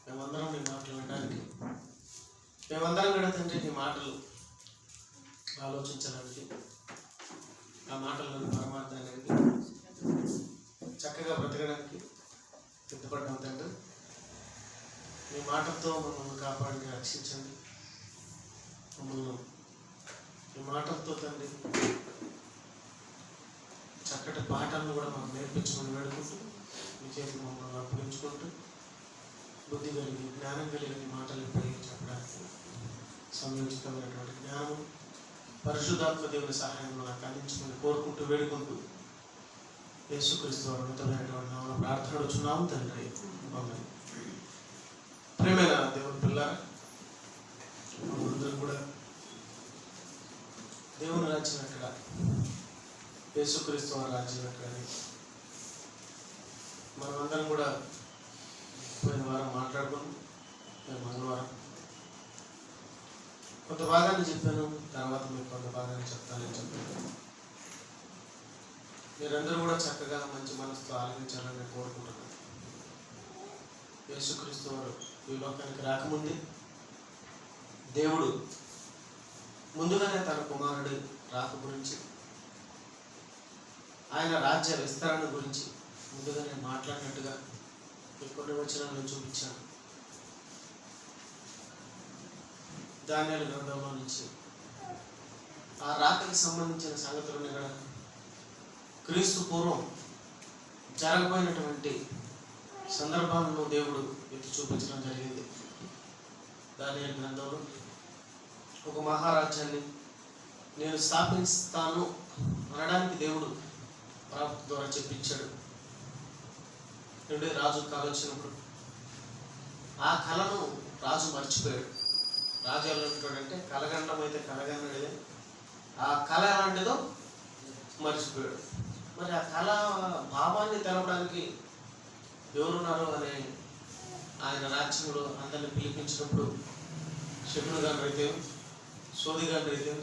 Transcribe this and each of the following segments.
మేమందరం నీ మాటలు వినడానికి, మేమందరం కూడా తండ్రి నీ మాటలు ఆలోచించడానికి, ఆ మాటలను పరమార్థానికి చక్కగా బ్రతకడానికి సిద్ధపడ్డాం తండ్రి. మీ మాటలతో మమ్మల్ని కాపాడి రక్షించండి. మమ్మల్ని మీ మాటలతో తండ్రి చక్కటి పాఠాలను కూడా మాకు నేర్పించుకొని వేడుకుంటూ మీ చేతికి మమ్మల్ని అప్పగించుకుంటూ బుద్ధి కలిగి జ్ఞానం కలిగిన మాటలు పలికి చెప్పడానికి సంయోజితమైనటువంటి జ్ఞానం పరిశుద్ధాత్మ దేవుని సహాయం నాకు అందించుకొని కోరుకుంటూ వేడుకుంటూ యేసుక్రీస్తు అద్భుతమైనటువంటి నామములో ప్రార్థనడుచున్నాము తండ్రి. ఆమేన్. ప్రియమైన దేవుని పిల్ల, మనందరం కూడా దేవుని రాజ్యం ఎక్కడ, యేసుక్రీస్తు వారి రాజ్యం ఎక్కడని మనమందరం కూడా పోయిన వారం మాట్లాడుకున్నాం. నేను మంగళవారం కొంత భాగాన్ని చెప్పాను, తర్వాత మీకు కొంత భాగాన్ని చెప్తానని చెప్పాను. మీరందరూ కూడా చక్కగా మంచి మనసుతో ఆలోచించాలని నేను కోరుకుంటున్నాను. యేసుక్రీస్తు వారు ఈ లోకానికి రాకముందే దేవుడు ముందుగానే తన కుమారుడి రాక గురించి, ఆయన రాజ్య విస్తరణ గురించి ముందుగానే మాట్లాడినట్టుగా కొన్ని వచనాలను చూపించాను. దానియేలు గ్రంథంలో నుంచి ఆ రాకకి సంబంధించిన సంగతులను కూడా క్రీస్తు పూర్వం జరగబోయినటువంటి సందర్భాలను దేవుడు ఎత్తి చూపించడం జరిగింది. దానియేలు గ్రంథంలో ఒక మహారాజ్యాన్ని నేను స్థాపిస్తాను అనడానికి దేవుడు ప్రవక్త ద్వారా చెప్పించాడు. రాజు కళ వచ్చినప్పుడు ఆ కళను రాజు మర్చిపోయాడు. రాజు ఎలా ఉంటాడంటే కలగండం అయితే కలగన్నడే, ఆ కళ ఎలాంటిదో మర్చిపోయాడు. మరి ఆ కళ భావాన్ని తెలపడానికి ఎవరున్నారు అని ఆయన రాజ్యంలో అందరిని పిలిపించినప్పుడు శకుని గారు అయితే సోది గారు అయితే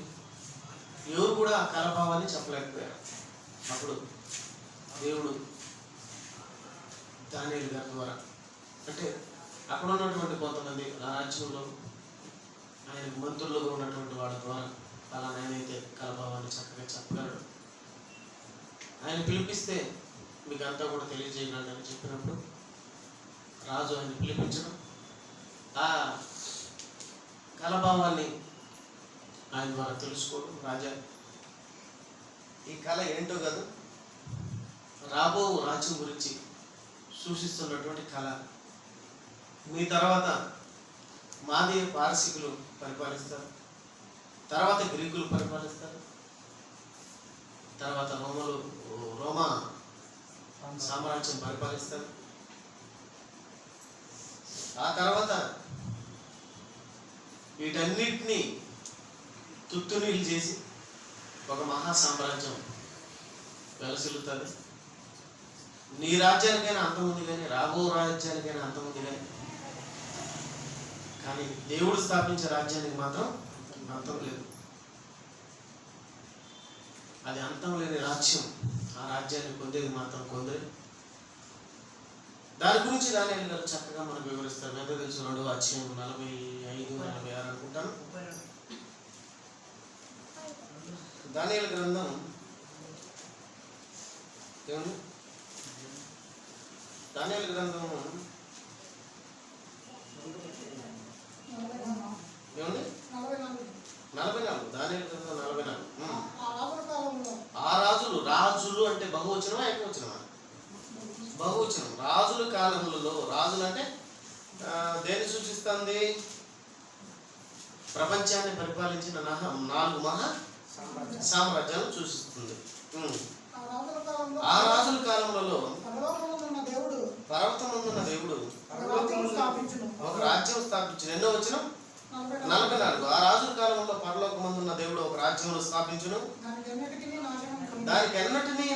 ఎవరు కూడా ఆ కళ భావాన్ని చెప్పలేకపోయారు. అప్పుడు దేవుడు దానియేలు గారి ద్వారా, అంటే అక్కడ ఉన్నటువంటి కొంతమంది ఆ రాజ్యంలో ఆయన మంత్రులుగా ఉన్నటువంటి వాళ్ళ ద్వారా అలా ఆయనైతే కలభావాన్ని చక్కగా చెప్పగలడు. ఆయన పిలిపిస్తే మీకు అంతా కూడా తెలియజేయగలడని చెప్పినప్పుడు రాజు ఆయన పిలిపించడం, ఆ కలభావాన్ని ఆయన ద్వారా తెలుసుకోవడం. రాజా, ఈ కళ ఏంటో కాదు, రాబో రాజ్యం గురించి సూచిస్తున్నటువంటి కళ. మీ తర్వాత మాదీయ పారసీకులు పరిపాలిస్తారు, తర్వాత గ్రీకులు పరిపాలిస్తారు, తర్వాత రోమా సామ్రాజ్యం పరిపాలిస్తారు. ఆ తర్వాత వీటన్నిటినీ తుత్తునీలు చేసి ఒక మహా సామ్రాజ్యం వెలసిల్లుతుంది. నీ రాజ్యానికైనా అంతముంది కానీ, రాబో రాజ్యానికైనా అంతముంది కానీ దేవుడు స్థాపించే రాజ్యానికి మాత్రం అంతం లేదు. అది అంతం లేని రాజ్యం. ఆ రాజ్యాన్ని పొందేది మాత్రం కొందరు. దాని గురించి దానియేలు గారు చక్కగా మనకు వివరిస్తారు. ఎంత తెలుసు 2వ అధ్యాయం 45-46 అనుకుంటాను. దానియేలు గ్రంథం ఏమండి, దానియేలు గ్రంథం ఏమండి 44. దానియేలు గ్రంథం 44. ఆ రాజులు అంటే బహువచనమా ఏకవచనమా? బహువచనం. రాజుల కాలంలో, రాజులు అంటే దేన్ని సూచిస్తుంది? ప్రపంచాన్ని పరిపాలించిన 4 మహా సామ్రాజ్యాలను సూచిస్తుంది. ఆ రాజుల కాలంలో పర్వతమందున్న దేవుడు ఒక రాజ్యం స్థాపించును. ఎన్నో వచనం 44. ఆ రాజుల కాలంలో పరలోకమందున్న దేవుడు ఒక రాజ్యం స్థాపించును, దానికి ఎన్నటినీ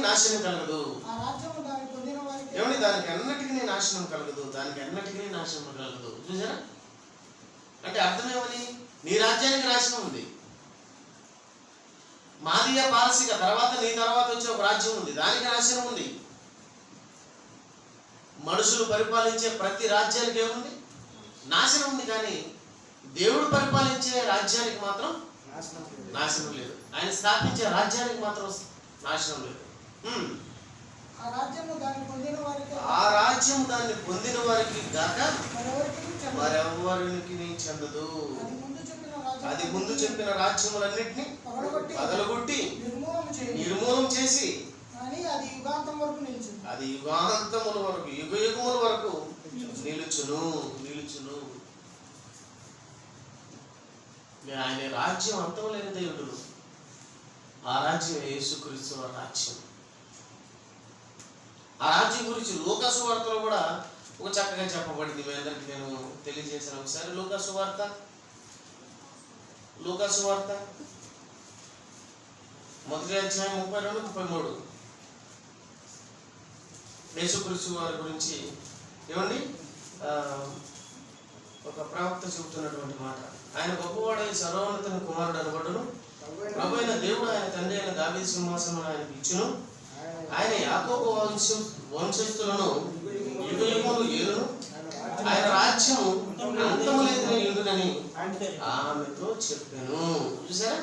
నాశనం కలగదు. ఏమని? దానికి ఎన్నటికీ నాశనం కలగదు, దానికి ఎన్నటికీ నాశనం కలగదు. చూసారా? అంటే అర్థం ఏమని? నీ రాజ్యానికి నాశనం ఉంది, మాదీయ పారసీక తర్వాత నీ తర్వాత వచ్చే ఒక రాజ్యం ఉంది, దానికి నాశనం ఉంది. మనుషులు పరిపాలించే ప్రతి రాజ్యానికి ఏముంది? నాశనం ఉంది, కానీ దేవుడు పరిపాలించే రాజ్యానికి మాత్రం నాశనం లేదు. ఆయన స్థాపించే రాజ్యానికి మాత్రం నాశనం లేదు. ఆ రాజ్యం దాన్ని పొందిన వారికి గాక మరెవరికి చెందదు. అది ముందు చెప్పిన రాజ్యములన్నిటినీ పగలగొట్టి నిర్మూలం చేసి అది యుగాంతముల వరకు యుగ యుగముల వరకు నిలుచును. ఆయన రాజ్యం అంతం లేని దేవుడు. ఆ రాజ్యం యేసుక్రీస్తు రాజ్యం. ఆ రాజ్యం గురించి లూకా సువార్తలో కూడా ఒక చక్కగా చెప్పబడింది. మీ అందరికి నేను తెలియజేసిన ఒకసారి లూకా సువార్త 1:32-33 యేసుక్రీస్తు వారి గురించి ఏమండి ఒక ప్రవక్త చెబుతున్నటువంటి మాట. ఆయన గొప్పవాడై సర్వోన్నతుని కుమారుడు అనబడును. ప్రభువైన దేవుడు ఆయన తండ్రి అయిన దావీదు సింహాసనం ఆయనకు ఇచ్చును. ఆయన యాకోబు వంశస్థులను యుగయుగములు ఏలును. ఆయన రాజ్యము అంతము లేదని ఉండునని ఆమెతో చెప్పాను. చూసారా,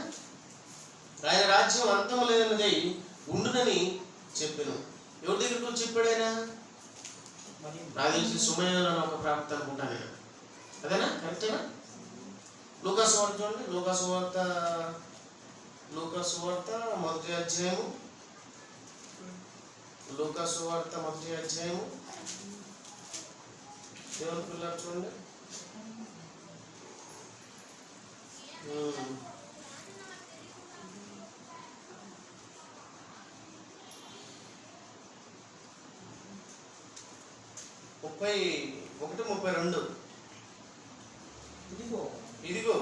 ఆయన రాజ్యం అంతము లేనిదై ఉండునని చెప్పాను. ఎవరి దగ్గరకు చెప్పాడు ఆయన? నాకు తెలిసి సుమయ్యలో ఒక ప్రాప్తి అనుకుంటాను నేను. అదేనా? కరెక్టేనా? లూకా సువార్త చూడండి. లూకా సువార్త మొదటి అధ్యాయము. లూకా సువార్త మొదటి అధ్యాయము. దేవుని పిల్లలు చూడండి. ముప్పై 1:32 ఇదిగో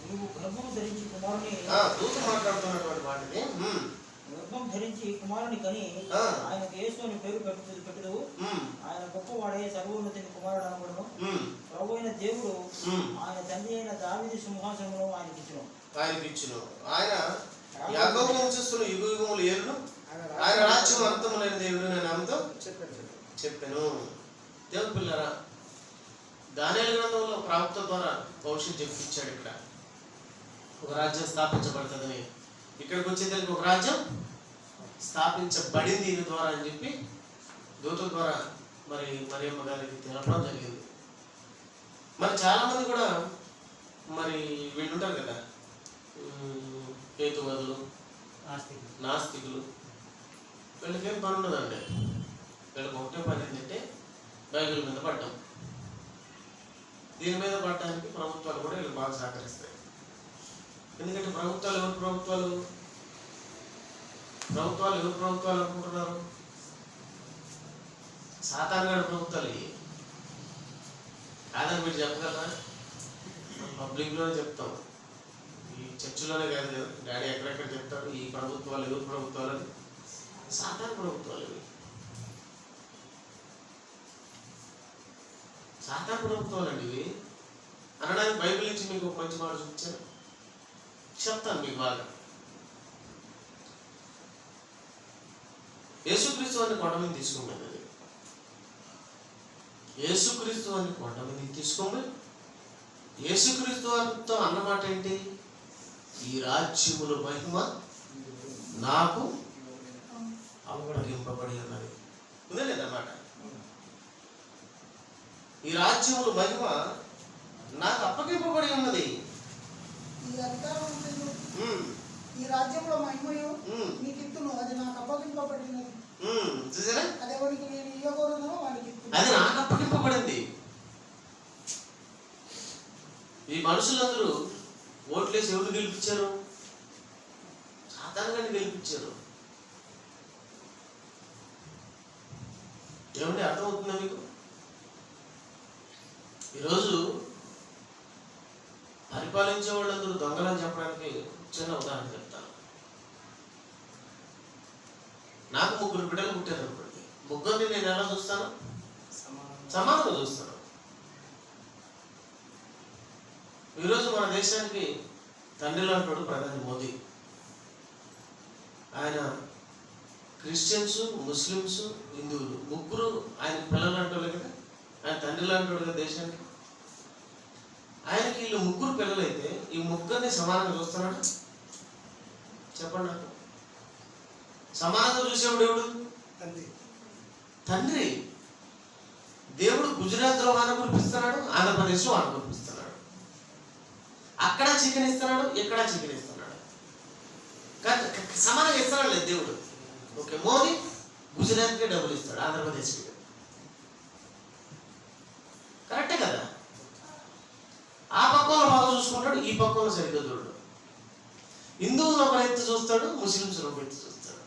నువ్వు గర్భం ధరించి కుమారుని దూత మాట్లాడుతున్నటువంటి వాటిని గర్భం ధరించి కుమారుని కని ఆయనకు యేసు అని పేరు పెట్టుదు. ఆయన గొప్పవాడే సర్వోన్నతుని కుమారుడు అనబడును. ప్రభు అయిన దేవుడు ఆయన తండ్రి అయిన దావీదు సింహాసనమును ఆయనకిచ్చును. ఆయన యాకోబు వంశస్థులు యుగయుగములు ఏలును. ఆయన రాజ్యం అంతము లేని దేవుడు నేను ఆమెతో చెప్పాను. దేవుని పిల్లరా, దానియేలు గ్రంథంలో ప్రవక్త ద్వారా భవిష్యత్తు చెప్పించాడు. ఇక్కడ ఒక రాజ్యం స్థాపించబడుతుందని, ఇక్కడికి వచ్చేదానికి ఒక రాజ్యం స్థాపించబడింది దీని ద్వారా అని చెప్పి దూత ద్వారా మరి మరియమ్మ గారికి తెలపడం జరిగింది. మరి చాలామంది కూడా మరి వీళ్ళు ఉంటారు కదా, హేతువాదులు, నాస్తికులు. వీళ్ళకేం పని ఉండదండి. వీళ్ళకి ఒకటే పని ఏంటంటే బైబిల్ మీద పడ్డాం. దీని మీద పడడానికి ప్రభుత్వాలు కూడా వీళ్ళు బాగా సహకరిస్తాయి. ఎందుకంటే ప్రభుత్వాలు ఎవరు అనుకుంటున్నారు? సాతానుగాడి ప్రభుత్వాలు ఇవి కాదని మీరు చెప్పగలరా? పబ్లిక్లోనే చెప్తాం, ఈ చర్చిలోనే కాదు కదా, డాడీ ఎక్కడెక్కడ చెప్తారు ఈ ప్రభుత్వాలు ఎవరు ప్రభుత్వాలు అని. సాతాను ప్రభుత్వాలు ఇవి, సాతాను ప్రభుత్వాలు అండి ఇవి అనడానికి బైబిల్ నుంచి మీకు ఒక మంచి మాట చూపించాను, చెప్తాను మీకు బాగా. యేసుక్రీస్తు అని కొండ మీద తీసుకోమని, యేసుక్రీస్తు అని కొండ మీద తీసుకోమని యేసుక్రీస్తుతో అన్నమాట ఏంటి? ఈ రాజ్యముల మహిమ నాకు అప్పగింపబడి అన్నది ఉందే లేదన్నమాట. ఈ రాజ్యముల మహిమ నాకు అప్పగింపబడి ఉన్నది. ఈ రాజ్యంలో మహిమయు నీకు ఇత్తును, అది నాకు అప్పగింపబడినది. అదెవరికి నేను ఇవ్వకూడదు, అది నాకు అప్పగింపబడింది. ఈ మనుషులందరూ ఓట్లేసి ఎవరు గెలిపించారు? సాతానుగాని గెలిపించారు. ఏమంటే అర్థమవుతుందా మీకు? ఈరోజు పరిపాలించే వాళ్ళందరూ దొంగలని చెప్పడానికి చిన్న ఉదాహరణ చెప్తాను. నాకు 3 బిడ్డలు పుట్టారు అనుకోండి, 3 నేను ఎలా చూస్తాను? సమానంగా చూస్తాను. ఈరోజు మన దేశానికి తండ్రి లాంటి ప్రధాని మోదీ. ఆయన క్రిస్టియన్స్, ముస్లిమ్స్, హిందువులు 3 ఆయన పిల్లలు లాంటి కదా, ఆయన తండ్రి లాంటి కదా దేశానికి. వీళ్ళు ముగ్గురు పిల్లలైతే ఈ ముగ్గురిని సమానంగా చూస్తున్నాడు. చెప్పండి నాకు. సమానంగా చూసేవాడు ఎవడు? తండ్రి. దేవుడు గుజరాత్లో వాన కురిపిస్తున్నాడు, ఆంధ్రప్రదేశ్లో వాన కురిపిస్తున్నాడు. అక్కడ చికెన్ ఇస్తున్నాడు, ఇక్కడ చికెన్ ఇస్తున్నాడు. సమానంగా ఇస్తున్నాడు లేదు దేవుడు. ఓకే, మోదీ గుజరాత్కి డబ్బులు ఇస్తాడు, ఆంధ్రప్రదేశ్కి. కరెక్టే కదా? ఆ పక్కన బాగా చూసుకుంటాడు, ఈ పక్కన సరిగ్గా చూడడు. హిందువులను ఒక ఎత్తు చూస్తాడు, ముస్లిమ్స్ని ఒక ఎత్తు చూస్తాడు,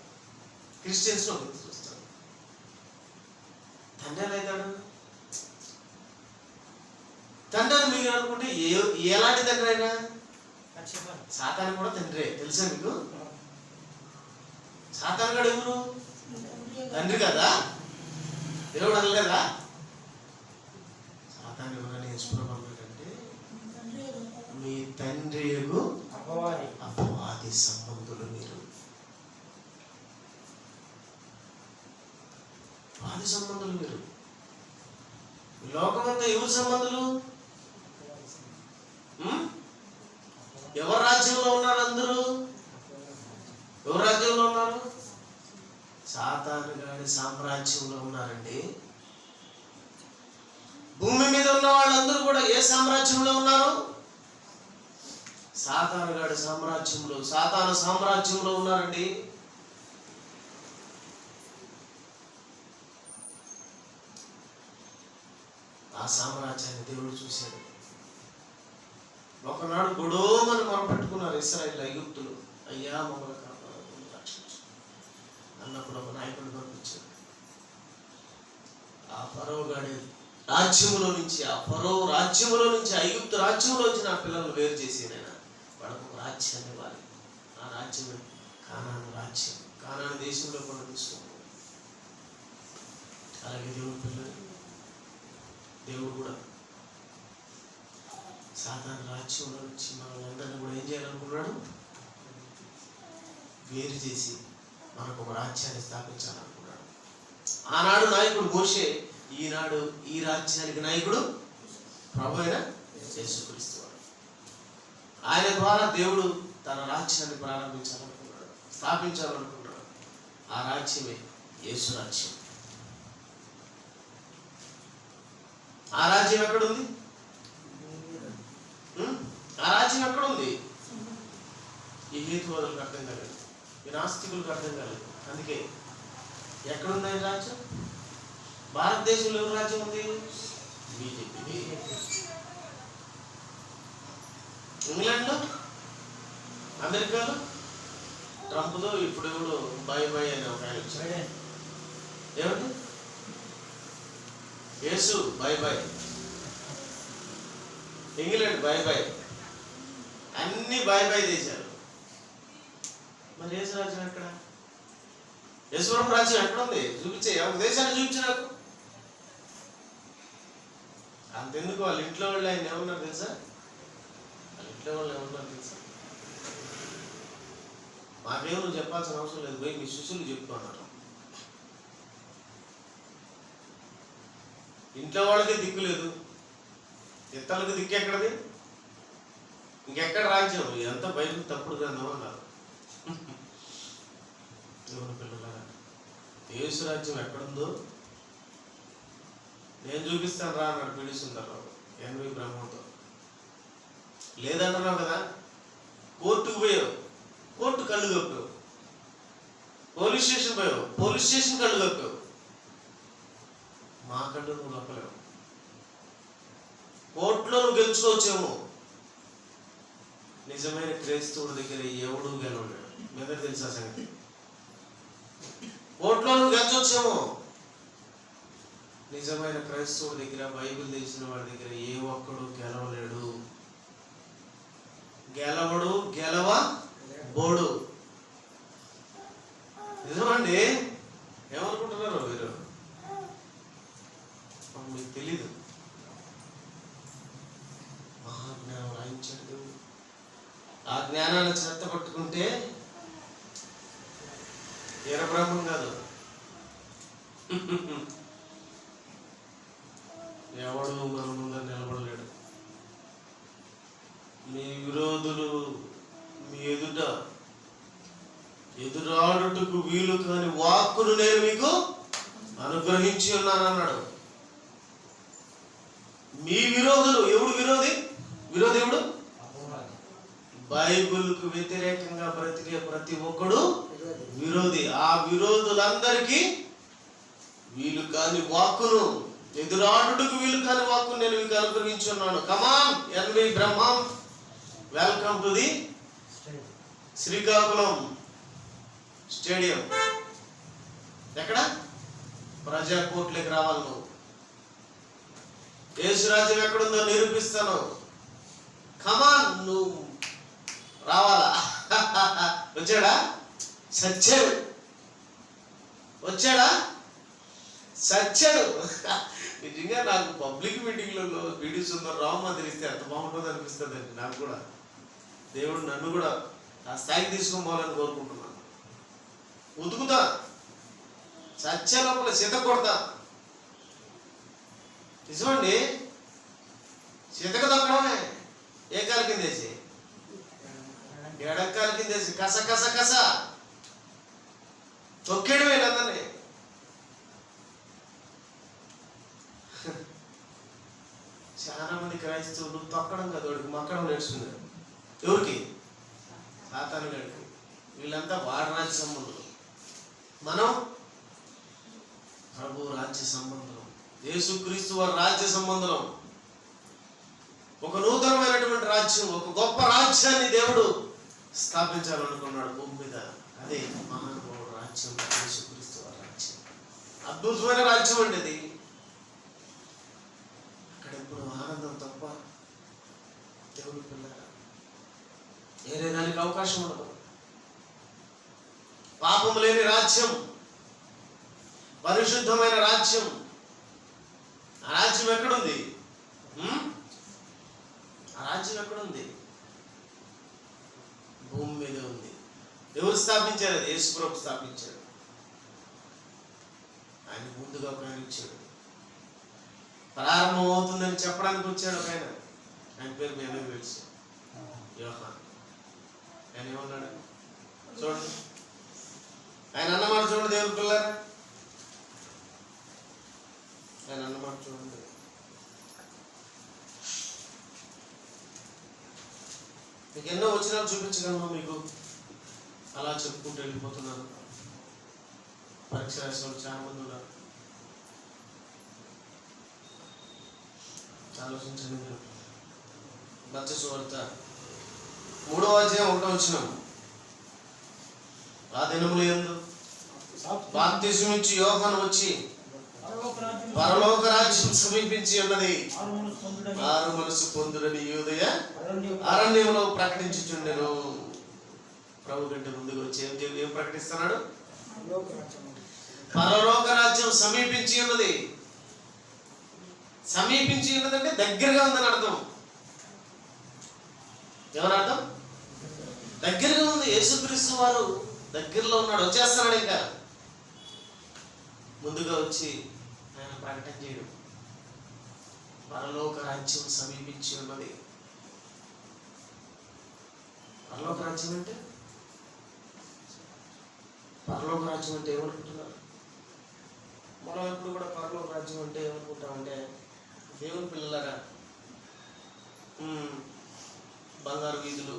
క్రిస్టియన్స్ని ఒక ఎత్తు చూస్తాడు. తండ్రి ఎలా అవుతాడు? తండ్రి అని మీరు అనుకుంటే ఎలాంటి తండ్రి అయినా సాతాను కూడా తండ్రే. తెలుసా మీకు? సాతాను గడు ఎవరు? తండ్రి కదా. దేవుడు అనలేదా? సాతాను ఎవరని యేసుప్రభు అన్నాడంటే, మీ తండ్రి అపవాది సంబంధులు మీరు. వాది సంబంధులు మీరు. లోకమంతా ఎవరి సంబంధులు? ఎవరి రాజ్యంలో ఉన్నారు అందరూ? ఎవరి రాజ్యంలో ఉన్నారు? సాతాను గాడి సామ్రాజ్యంలో ఉన్నారండి. భూమి మీద ఉన్న వాళ్ళందరూ కూడా ఏ సామ్రాజ్యంలో ఉన్నారు? సాతాను గాడి సామ్రాజ్యంలో, సాతాను సామ్రాజ్యంలో ఉన్నారండి. ఆ సామ్రాజ్యాన్ని దేవుడు చూశాడు. ఒకనాడు గొడవమని మొరపెట్టుకున్నారు ఇశ్రాయేలు ఐగుప్తులు. అయ్యా మమ్మల్ని కాపాడు, రక్షించు అన్నప్పుడు ఒక నాయకుడు పంపించాడు. ఆ ఫరో గాడి రాజ్యములో నుంచి, ఆ ఫరో రాజ్యములో నుంచి, ఐగుప్తు రాజ్యంలో నుంచి నా పిల్లలను వేరు చేసి నేను వాళ్ళకు ఒక రాజ్యాన్ని ఇవ్వాలి. ఆ రాజ్యమే కానాను రాజ్యం. కానాను దేశంలో కూడా తీసుకుంటాం. అలాగే దేవుడు పిల్లలు, దేవుడు కూడా సాధారణ రాజ్యంలో నుంచి మనల్ని కూడా ఏం చేయాలనుకున్నాడు? వేరు చేసి మనకు ఒక రాజ్యాన్ని స్థాపించాలనుకున్నాడు. ఆనాడు నాయకుడు మోషే, ఈనాడు ఈ రాజ్యానికి నాయకుడు ప్రభు అయిన యేసుక్రీస్తు. ఆయన ద్వారా దేవుడు తన రాజ్యాన్ని ప్రారంభించాలనుకున్నాడు, స్థాపించాలనుకున్నాడు. ఆ రాజ్యమే యేసు రాజ్యం. ఆ రాజ్యం ఎక్కడుంది? ఆ రాజ్యం ఎక్కడుంది? ఈ హేతువాదులకు అర్థం కాలేదు, ఈ నాస్తికులకు అర్థం కాలేదు. అందుకే ఎక్కడుంది ఈ రాజ్యం? భారతదేశంలో ఎవరు రాజ్యం ఉంది? బీజేపీ. ఇంగ్లాండ్లో, అమెరికాలో ట్రంప్తో ఇప్పుడు ఎవడు బాయ్ బాయ్ అని ఒక ఆయన వచ్చాడు. ఏమండి? Yesu bye bye, England bye bye, అన్ని బాయ్ బాయ్ చేశారు. మరి యేసు రాజ్యం ఎక్కడ? యేసువరం రాజ్యం ఎక్కడ ఉంది? చూపించే, ఒక దేశాన్ని చూపించు నాకు. అంతెందుకు, వాళ్ళ ఇంట్లో వాళ్ళు ఆయన ఏమన్నారు తెలుసా? వాళ్ళ ఇంట్లో వాళ్ళు ఏమన్నారు తెలుసా? మాకేమో నువ్వు చెప్పాల్సిన అవసరం లేదు, పోయి మీ శిష్యులు చెప్పుకున్నారు. ఇంట్లో వాళ్ళకి దిక్కు లేదు, ఇతరులకు దిక్కు ఎక్కడది? ఇంకెక్కడ రాజ్యం? ఇదంతా బైబిల్ తప్పుడు గ్రంథం అన్నారు. దేవుని పిల్లలారా, యేసు రాజ్యం ఎక్కడుందో నేను చూపిస్తాను రా అన్నాడు పీడిస్తుంటారు ఎన్వి బ్రహ్మంతో. లేదంటున్నావు కదా, కోర్టుకు పోయావు, కోర్టు కళ్ళు కప్పావు. పోలీస్ స్టేషన్ పోయావు, పోలీస్ స్టేషన్ కళ్ళు కప్పావు. మా కళ్ళు నువ్వు కప్పలేవు. కోర్టులో నువ్వు గెలుచుకోవచ్చేమో, నిజమైన క్రైస్తవుడి దగ్గర ఎవడు గెలవలేడు. మీ అందరికి తెలుసా సంగతి? కోర్టులో నువ్వు గెలిచొచ్చేమో, నిజమైన క్రైస్తవుడి దగ్గర, బైబిల్ తెలిసిన వాడి దగ్గర ఏ ఒక్కడు గెలవలేడు. గెలవడు, గెలవబోడు. నిజమండి. ఏమనుకుంటున్నారు మీరు? మీకు తెలీదు. మహాజ్ఞానం రాయించాడు. ఆ జ్ఞానాన్ని చెత్త పట్టుకుంటే ఎరబ్రహ్మం కాదు, ఎవడు మన ముందర నిలబడలేడు. మీ విరోధులు మీ ఎదురాడుటకు వీలు కాని వాక్కును నేను మీకు అనుగ్రహించి ఉన్నానన్నాడు. మీ విరోధులు, ఎవడు విరోధి? విరోధి ఎవడు? బైబిల్కు వ్యతిరేకంగా బ్రతికే ప్రతి ఒక్కడు విరోధి. ఆ విరోధులందరికీ వీలు కాని వాక్కును, ఎదురాడుటకు వీలు కాని వాక్కును నేను మీకు అనుగ్రహించి ఉన్నాను. Come on N V Brahmam, welcome to the Srikakulam stadium. ఎక్కడ? ప్రజా కోర్టులోకి రావాలి నువ్వు. యేసురాజ్యం ఎక్కడుందో నిరూపిస్తాను. కమాన్, నువ్వు రావాలా? వచ్చాడా? సచ్చాడు. వచ్చాడా? సచ్చాడు. నిజంగా నాకు పబ్లిక్ మీటింగ్లలో వీడియో సుందరరావు మందిరిస్తే ఎంత బాగుంటుందో అనిపిస్తుంది అండి. నాకు కూడా దేవుడు నన్ను కూడా ఆ స్థాయికి తీసుకోవాలని కోరుకుంటున్నాను. ఉతుకుతా, సత్య లోపల సీత కొడతా. నిజమండి, సీతకు దొక్కడమే. ఏ కాలు కిందేసి? ఎడకాలు కిందేసి కస కస కస తొక్కేయడమే వీళ్ళందరినీ. చాలా మంది క్రైస్తవులు తొక్కడం కదా, వాడికి మొక్కడం నేర్చుకున్నారు. ఎవరికి? సాతాను గడికి. వీళ్ళంతా వాడి రాజ్య సంబంధులు, మనం ప్రభు రాజ్య సంబంధం, యేసుక్రీస్తు వారి రాజ్య సంబంధం. ఒక నూతనమైనటువంటి రాజ్యం, ఒక గొప్ప రాజ్యాన్ని దేవుడు స్థాపించాలనుకున్నాడు భూమి మీద. అదే మహానుభావుడు రాజ్యం, యేసుక్రీస్తు వారి రాజ్యం. అద్భుతమైన రాజ్యం అండి అది. అక్కడ ఎప్పుడు ఆనందం తప్ప దేవుడి పిల్లల వేరే దానికి అవకాశం ఉండదు. పాపం లేని రాజ్యం, పరిశుద్ధమైన రాజ్యం. ఆ రాజ్యం ఎక్కడుంది? ఆ రాజ్యం ఎక్కడుంది? భూమి మీద ఉంది. ఎవరు స్థాపించారు? అది యేసు ప్రభు స్థాపించాడు. ఆయన ముందుగా ప్రయాణించాడు. ప్రారంభం అవుతుందని చెప్పడానికి వచ్చాడు ఒక ఆయన. ఆయన పేరు మీ అందరికీ తెలుసు, యోహాన్. ఆయన ఏమన్నాడు చూడండి, ఆయన అన్నమాట చూడండి. దేవుని పిల్లరా, ఆయన అన్నమాట చూడండి. మీకు ఎన్నో వచనాలు చూపించగలను, మీకు అలా చెప్పుకుంటూ వెళ్ళిపోతున్నాను. పరీక్ష రాసే వాళ్ళు చాలా మంది ఉన్నారు. ఆలోచించండి మీరు. మత్తయి సువార్త 3వ అధ్యాయం 1వ వచనం. ఆ దినముల యందు బాప్తిస్మం ఇచ్చి యోహాను వచ్చి పరలోక రాజ్యం సమీపించి ఉన్నది, మారు మనసు పొందుడని యూదయ అరణ్యంలో ప్రకటించుచుండెను. ప్రభు కంటే ముందుకు వచ్చి ఏం ప్రకటిస్తున్నాడు? పరలోక రాజ్యం సమీపించి ఉన్నది. సమీపించి ఉన్నదంటే దగ్గరగా ఉందని అర్థం. ఎవరు అర్థం? దగ్గరగా ఉంది. యేసుక్రీస్తు వారు దగ్గరలో ఉన్నాడు, వచ్చేస్తున్నాడు. ఇంకా ముందుగా వచ్చి ఆయన ప్రకటన చేయడం, పరలోక రాజ్యం సమీపించి ఉన్నది. పరలోక రాజ్యం అంటే, పరలోక రాజ్యం అంటే ఏమనుకుంటున్నారు? మనం ఎప్పుడు కూడా పరలోక రాజ్యం అంటే ఏమనుకుంటామంటే, దేవుని పిల్లలారా బంగారు వీధులు,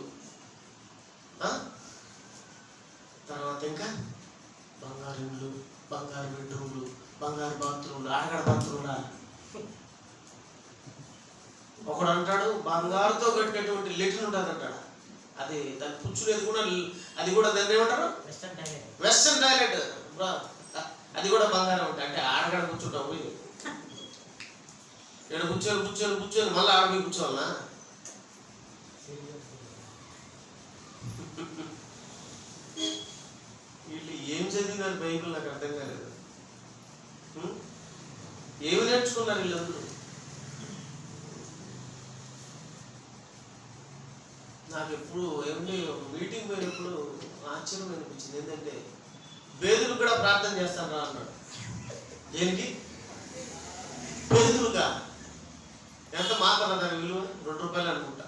తర్వాత ఇంకా బంగారు ఇళ్ళు, బంగారు బెడ్రూమ్లు, బంగారు బాత్రూమ్లు, ఆడగడ బాత్రూమ్లా. ఒకడు అంటాడు బంగారుతో కట్టినటువంటి లెటిన్ ఉంటుంది అంటాడు. అది దాన్ని పుచ్చులేదు కూడా, అది కూడా దాన్ని ఏమంటారు? Western toilet. అది కూడా బంగారం ఉంటుంది. అంటే ఆడగడ కూర్చుంటావు, ఇక్కడ కూర్చొని మళ్ళీ ఆడపోయి కూర్చోవాలనా? వీళ్ళు ఏం చదివినారు బైబిల్ నాకు అర్థం కాలేదు. ఏమి నేర్చుకున్నారు వీళ్ళందరూ? నాకు ఎప్పుడు ఏమి మీటింగ్ పోయినప్పుడు ఆశ్చర్యం అనిపించింది. ఏంటంటే పేదలు కూడా ప్రార్థన చేస్తాను రా అన్నాడు. దేనికి? పేదలుగా. ఎంత మాత్రం దాని విలువ? 2 రూపాయలు అనుకుంటా.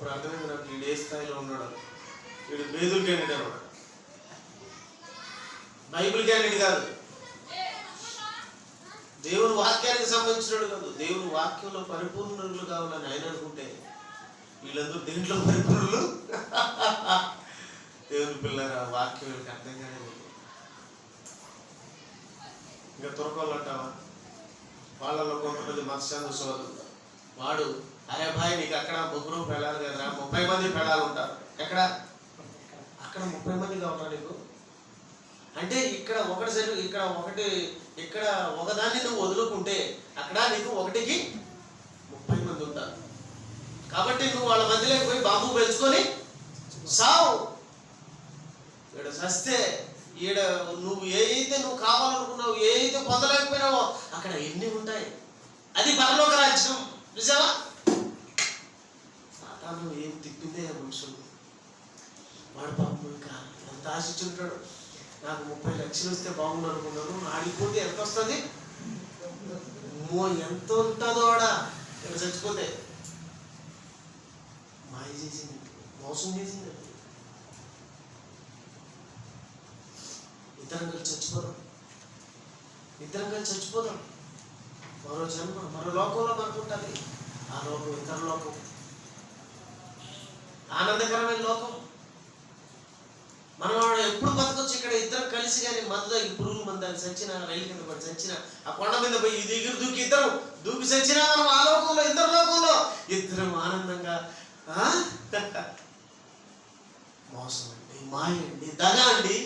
అప్పుడు అర్థమైంది నాకు వీడు ఏ స్థాయిలో ఉన్నాడు. వీడు బేదుల్ క్యాండిడేట్ అన్నాడు, బైబిల్ క్యాండిడేట్ కాదు, దేవుని వాక్యానికి సంబంధించినడు కాదు. దేవుని వాక్యంలో పరిపూర్ణులు కావాలని ఆయన అనుకుంటే వీళ్ళందరూ దేంట్లో పరిపూర్ణులు? దేవుని పిల్లల వాక్యం వీళ్ళకి అర్థం కానే ఉంది. ఇంకా తురకోళ్ళు అంటావా? వాళ్ళలో కొంతమంది మత్స్యాన్ని సోదరులు, వాడు అరే భాయ్ నీకు అక్కడ ముగ్గురు పెళ్ళాలి కదరా, 30 మంది పెళ్ళాలు ఉంటారు. ఎక్కడ? అక్కడ 30 మంది కావాలి నీకు అంటే ఇక్కడ ఒకటి సరి, ఇక్కడ ఒకటి, ఇక్కడ ఒకదాన్ని నువ్వు వదులుకుంటే అక్కడ నీకు ఒకటికి 30 మంది ఉంటారు. కాబట్టి నువ్వు వాళ్ళ మధ్యలోకి పోయి బాంబు పెంచుకొని సావు. ఇక్కడ సస్తే ఈడ నువ్వు ఏదైతే నువ్వు కావాలనుకున్నావు, ఏదైతే పొందలేకపోయినావో అక్కడ ఎన్ని ఉంటాయి. అది పరలోక రాజ్యం. నిజమా? సాతాను ఏం తిప్పిందే మనుషులు. వాడు పాపం ఇంకా ఎంత ఆశించుంటాడు, నాకు 30 లక్షలు వస్తే బాగుండు అనుకున్నాను, ఆడిపోతే ఎంత వస్తుంది, ఎంత ఉంటుందో ఆడ ఇక్కడ చచ్చిపోతే. మాయ చేసింది, మోసం చేసింది. ఇద్దరం కలిసి చచ్చిపోదాం, ఇద్దరం కలిసి చచ్చిపోదాం. మరో జన్మ, మరో లోకంలో మనకు ఉంటుంది. ఆ లోకం ఇతర లోకం, ఆనందకరమైన లోకం. మనం ఎప్పుడు బతకొచ్చు ఇక్కడ ఇద్దరం కలిసి. కానీ మందు ఈ పురుగులు మందాలు చచ్చిన, రైలు కింద పడి చచ్చిన, ఆ కొండ మీద పోయి ఇది ఎగురు దూకి ఇద్దరు దూకి చచ్చినా మనం ఆ లోకంలో, ఇద్దరు లోకంలో ఇద్దరం ఆనందంగా. మోసం అండి, మాయ అండి, దగ అండి,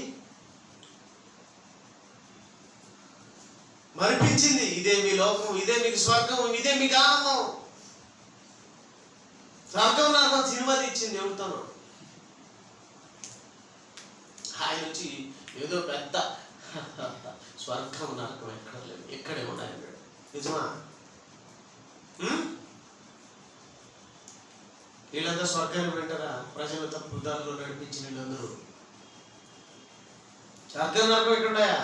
మరిపించింది. ఇదే మీ లోకం, ఇదే మీకు స్వర్గం, ఇదే మీకు ఆనందం. స్వర్గం నాకు సినిమా ఇచ్చింది ఎవరితోనో. ఆయన వచ్చి ఏదో పెద్ద స్వర్గం నరకం ఎక్కడ లేదు, ఎక్కడే ఉన్నాయి. నిజమా? వీళ్ళంతా స్వర్గాన్ని వింటారా? ప్రజలు తప్పుదారులు నడిపించిన వీళ్ళందరూ. స్వర్గం నరకం ఎక్కడున్నాయా?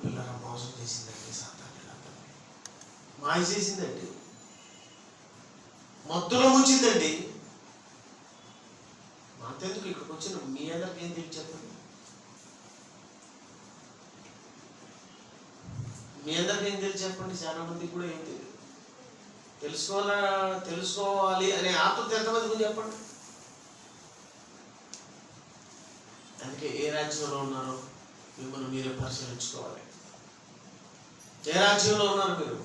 పిల్లల మోసం చేసిందండి, సాతాను మాయ చేసిందండి, మత్తులో ముంచిందండి. అంతెందుకు ఇక్కడికి వచ్చిన మీ అందరికి ఏం తెలియదు చెప్పండి? మీ అందరికి ఏం తెలియదు చెప్పండి? చాలా మందికి కూడా ఏం తెలియదు. తెలుసుకోవాలి అనే ఆతృత ఎంతమంది గురించి చెప్పండి? అందుకే ఏ రాజ్యంలో ఉన్నారో మిమ్మల్ని మీరే పరిశీలించుకోవాలి. ఏ రాజ్యంలో ఉన్నారు మీరు?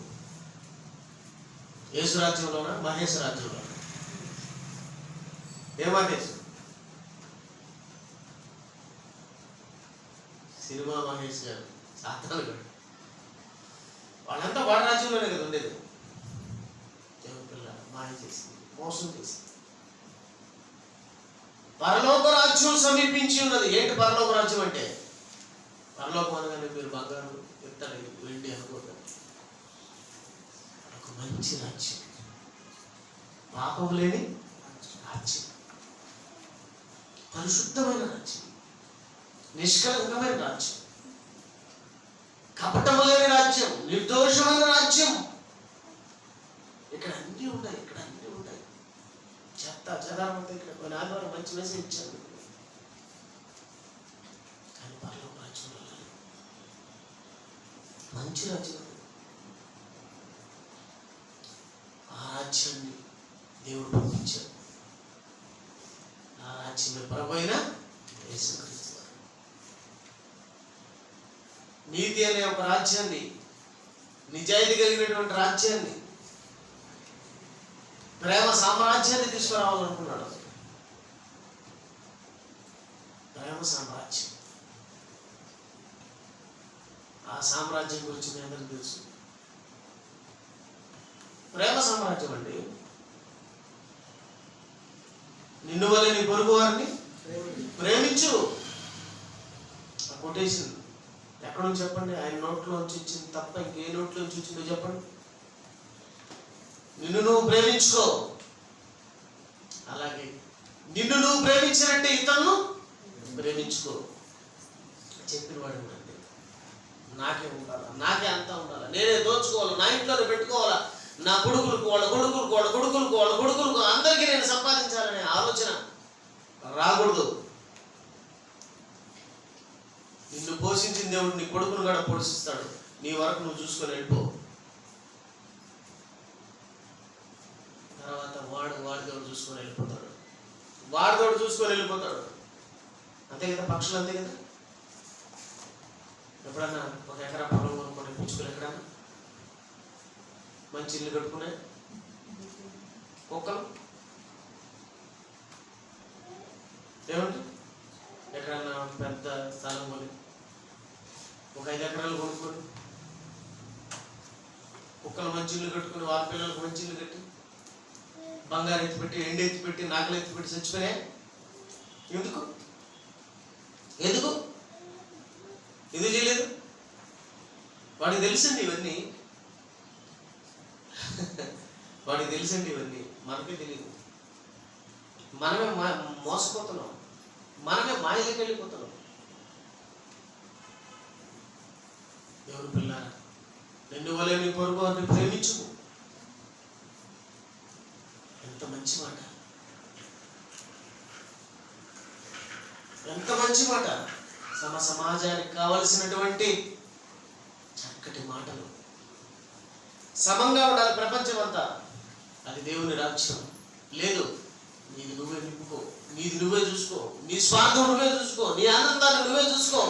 యేసు రాజ్యంలోనా, మహేష్ రాజ్యంలోనా? ఏ మహేష్? సినిమా మహేష్ గారు, సాతాను గారు, వాళ్ళంతా వాడి రాజ్యంలోనే కదా ఉండేది. దేవుని పిల్ల మాయ చేసింది, మోసం చేసింది. పరలోక రాజ్యం సమీపించి ఉన్నది. ఏంటి పరలోక రాజ్యం అంటే? పరలోకం అనగానే మీరు బంగారు, ఇత్తడి, వెండి అనుకోతారు. ఒక మంచి రాజ్యం, పాపం లేని రాజ్యం, పరిశుద్ధమైన రాజ్యం, నిష్కలంకమైన రాజ్యం, కపటము లేని రాజ్యం, నిర్దోషమైన రాజ్యం. ఇక్కడ అన్నీ ఉన్నాయి, ఇక్కడ అన్నీ ఉన్నాయి. చెత్త చెదారంతా ఇక్కడ. కొన్ని ఆదివారం మంచి మెసేజ్ ఇచ్చాను, కానీ పరలోక రాజ్యంలో మంచి రాజ్యం. ఆ రాజ్యాన్ని దేవుడు పంపించాడు. ఆ రాజ్యమే ప్రభువైన యేసుక్రీస్తు. నీతి అనే ఒక రాజ్యాన్ని, నిజాయితీ కలిగినటువంటి రాజ్యాన్ని, ప్రేమ సామ్రాజ్యాన్ని తీసుకురావాలనుకున్నాడు. ప్రేమ సామ్రాజ్యం. ఆ సామ్రాజ్యం గురించి మీ అందరికీ తెలుసు. ప్రేమ సామ్రాజ్యం అండి. నిన్ను వలె నీ పొరుగు వారిని ప్రేమించు. ఆ కొటేషన్ ఎక్కడ నుంచి చెప్పండి? ఆయన నోట్లోంచి వచ్చింది తప్ప ఇంకే నోట్లోంచి వచ్చిందో చెప్పండి? నిన్ను నువ్వు ప్రేమించుకో. అలాగే నిన్ను నువ్వు ప్రేమించినట్టే ఇతరులను ప్రేమించుకో. చెప్పిన వాడు అంటే నాకే ఉండాలా, నాకే అంతా ఉండాలా, నేనే దోచుకోవాలా, నా ఇంట్లోనే పెట్టుకోవాలా, నా కొడుకులకు, వాళ్ళ కొడుకులకు, వాళ్ళ కొడుకులకు, వాళ్ళ కొడుకులకు అందరికీ నేను సంపాదించాలనే ఆలోచన రాకూడదు. నిన్ను పోషించిన దేవుడు నీ కొడుకును కూడా పోషిస్తాడు. నీ వరకు నువ్వు చూసుకొని వెళ్ళిపో. తర్వాత వాడిదోడు చూసుకొని వెళ్ళిపోతాడు. వాడిదోడు చూసుకొని వెళ్ళిపోతాడు. అంతే కదా, పక్షులు అంతే కదా. ఎప్పుడన్నా 1 ఎకరా పొలం కొనుక్కొని పుచ్చుకొని ఎక్కడన్నా మంచి ఇల్లు కట్టుకునే కుక్కలు ఏమంటే ఎక్కడన్నా పెద్ద స్థలం కొని ఒక 5 ఎకరాలు కొనుక్కొని కుక్కలు మంచి ఇల్లు కట్టుకుని వాళ్ళ పిల్లలకు మంచి ఇల్లు కట్టి బంగారు ఎత్తి పెట్టి, ఎండి ఎత్తి పెట్టి, నాకలు ఎత్తి పెట్టి చచ్చిపోయా. ఎందుకు ఎందుకు ఎందుకు చేయలేదు? వాడికి తెలుసండి ఇవన్నీ. వాడికి తెలుసండి ఇవన్నీ. మనకే తెలియదు. మనమే మోసపోతున్నాం. మనమే మాయలోకి వెళ్ళిపోతున్నాం. దేవుని పిల్లారా, నిన్ను వలె నీ పొరుగు వారిని ప్రేమించుము. ఎంత మంచి మాట, ఎంత మంచి మాట. సమాజానికి కావలసినటువంటి చక్కటి మాటలు. సమంగా ఉండాలి ప్రపంచం అంతా. అది దేవుని రాజ్యం. లేదు, నీది నువ్వే నింపుకో, నీది నువ్వే చూసుకో, నీ స్వార్థం నువ్వే చూసుకో, నీ ఆనందాన్ని నువ్వే చూసుకో,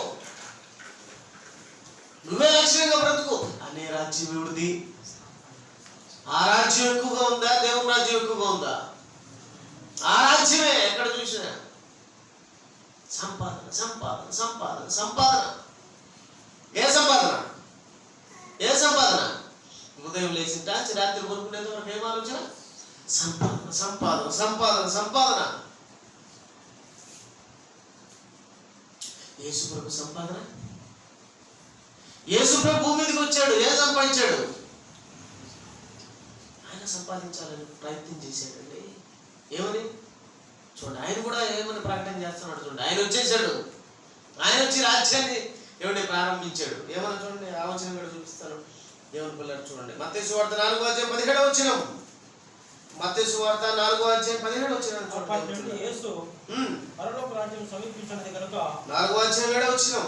నువ్వే లక్ష్యంగా బ్రతుకు అనే రాజ్యం ఎవరిది? ఆ రాజ్యం ఎక్కువగా ఉందా? దేవుని రాజ్యం ఎక్కువగా ఉందా? ఆ రాజ్యమే ఎక్కడ చూసినా సంపాదన, సంపాదన, సంపాదన, సంపాదన. ఏ సంపాదన? ఏ సంపాదన? ఉదయం లేచిన రాత్రి కొనుక్కునేంత వరకు ఏం ఆలోచన? సంపాదన, సంపాదన, సంపాదన, సంపాదన. యేసుప్రభు సంపాదన. యేసుప్రభు భూమి మీదకి వచ్చాడు, ఏం సంపాదించాడు? ఆయన సంపాదించాలని ప్రయత్నం చేశాడండి. ఏమని? చూడండి, ఆయన కూడా ఏమని ప్రకటన చేస్తున్నాడు. చూడండి, ఆయన వచ్చేసాడు. ఆయన వచ్చి రాజ్యాన్ని ఏమంటే ప్రారంభించాడు. ఏమన్నా చూడండి, ఆ వచనం కూడా చూపిస్తాను. దేవుని పిల్లలు చూడండి, మత్తయి సువార్త 4:17 మత్తయి సువార్త 4:17 చూడండి. యేసు పరలోక రాజ్యం సమీపించినది కనుక 4:7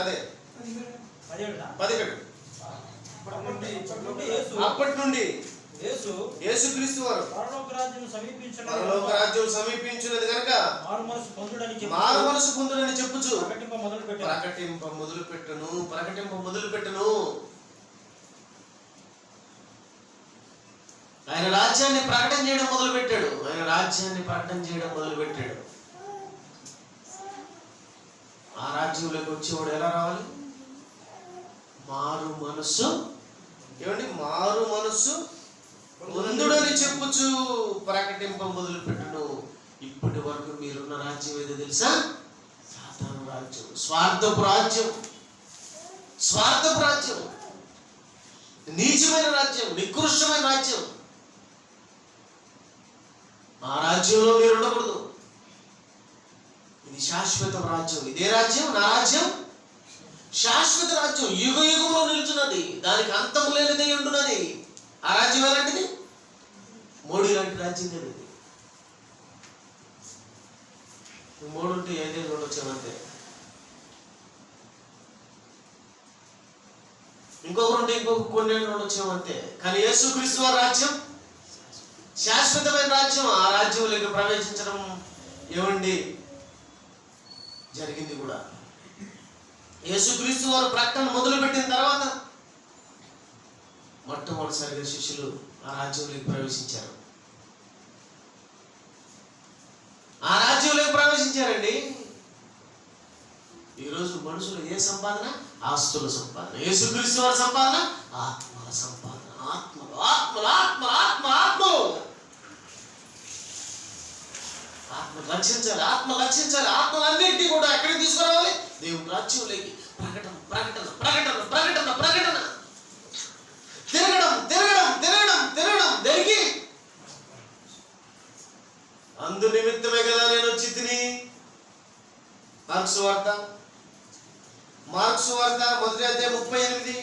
అదే 17. అప్పటి నుండి యేసుక్రీస్తు వారు పరలోక రాజ్యం సమీపించినది కనుక మారు మనసు పొందుడని చెప్పుచు ప్రకటింప మొదలుపెట్టును. ఆయన రాజ్యాన్ని ప్రకటన చేయడం మొదలుపెట్టాడు. ఆ రాజ్యంలోకి వచ్చేవాడు ఎలా రావాలి? మారు మనస్సు. ఏమండి? మారు మనస్సు పొందుడని చెప్పుచు ప్రకటింప మొదలుపెట్టును. ఇప్పటి వరకు మీరున్న రాజ్యం ఏదో తెలుసా? సాతాను రాజ్యం, స్వార్థపు రాజ్యం, నీచమైన రాజ్యం, నికృష్టమైన రాజ్యం. ఆ రాజ్యంలో మీరు ఉండకూడదు. ఇది శాశ్వత రాజ్యం. ఇదే రాజ్యం, నా రాజ్యం శాశ్వత రాజ్యం, యుగ యుగంలో నిలుచున్నది, దానికి అంతం లేనిదే ఉంటున్నది. ఆ రాజ్యం ఎలాంటిది? మోడీ లాంటి రాజ్యం కదా ఇది. మోడీ ఉంటే 5 ఏళ్ళు వచ్చామంతే. ఇంకొకరుంటే కొన్ని ఏళ్ళు వచ్చామంతే. కానీ యేసుక్రీస్తు వారి రాజ్యం శాశ్వతమైన రాజ్యం. ఆ రాజ్యంలోకి ప్రవేశించడం ఏమండి జరిగింది కూడా. యేసుక్రీస్తు వారు ప్రకటన మొదలుపెట్టిన తర్వాత మొట్టమొదటిసారిగా శిష్యులు ఆ రాజ్యంలోకి ప్రవేశించారండి. ఈరోజు మనుషులు ఏ సంపాదన? ఆస్తుల సంపాదన. యేసుక్రీస్తు వారి సంపాదన ఆత్మల సంపాదన. ఆత్మలు ఆత్మలు ఆత్మలు ఆత్మలు ఆత్మలు రక్షించాలి. ఆత్మలన్నింటినీ కూడా ఎక్కడికి తీసుకురావాలి? దేవుని రాజ్యంలోకి. ప్రకటన ప్రకటన ప్రకటన ప్రకటన ప్రకటన. తిరగడం తిరగడం తిరగడం తిరగడం దేనికి? అందు నిమిత్తమే కదా నేను వచ్చి తిని. మార్క్సు వార్త 1వ అధ్యాయం 38.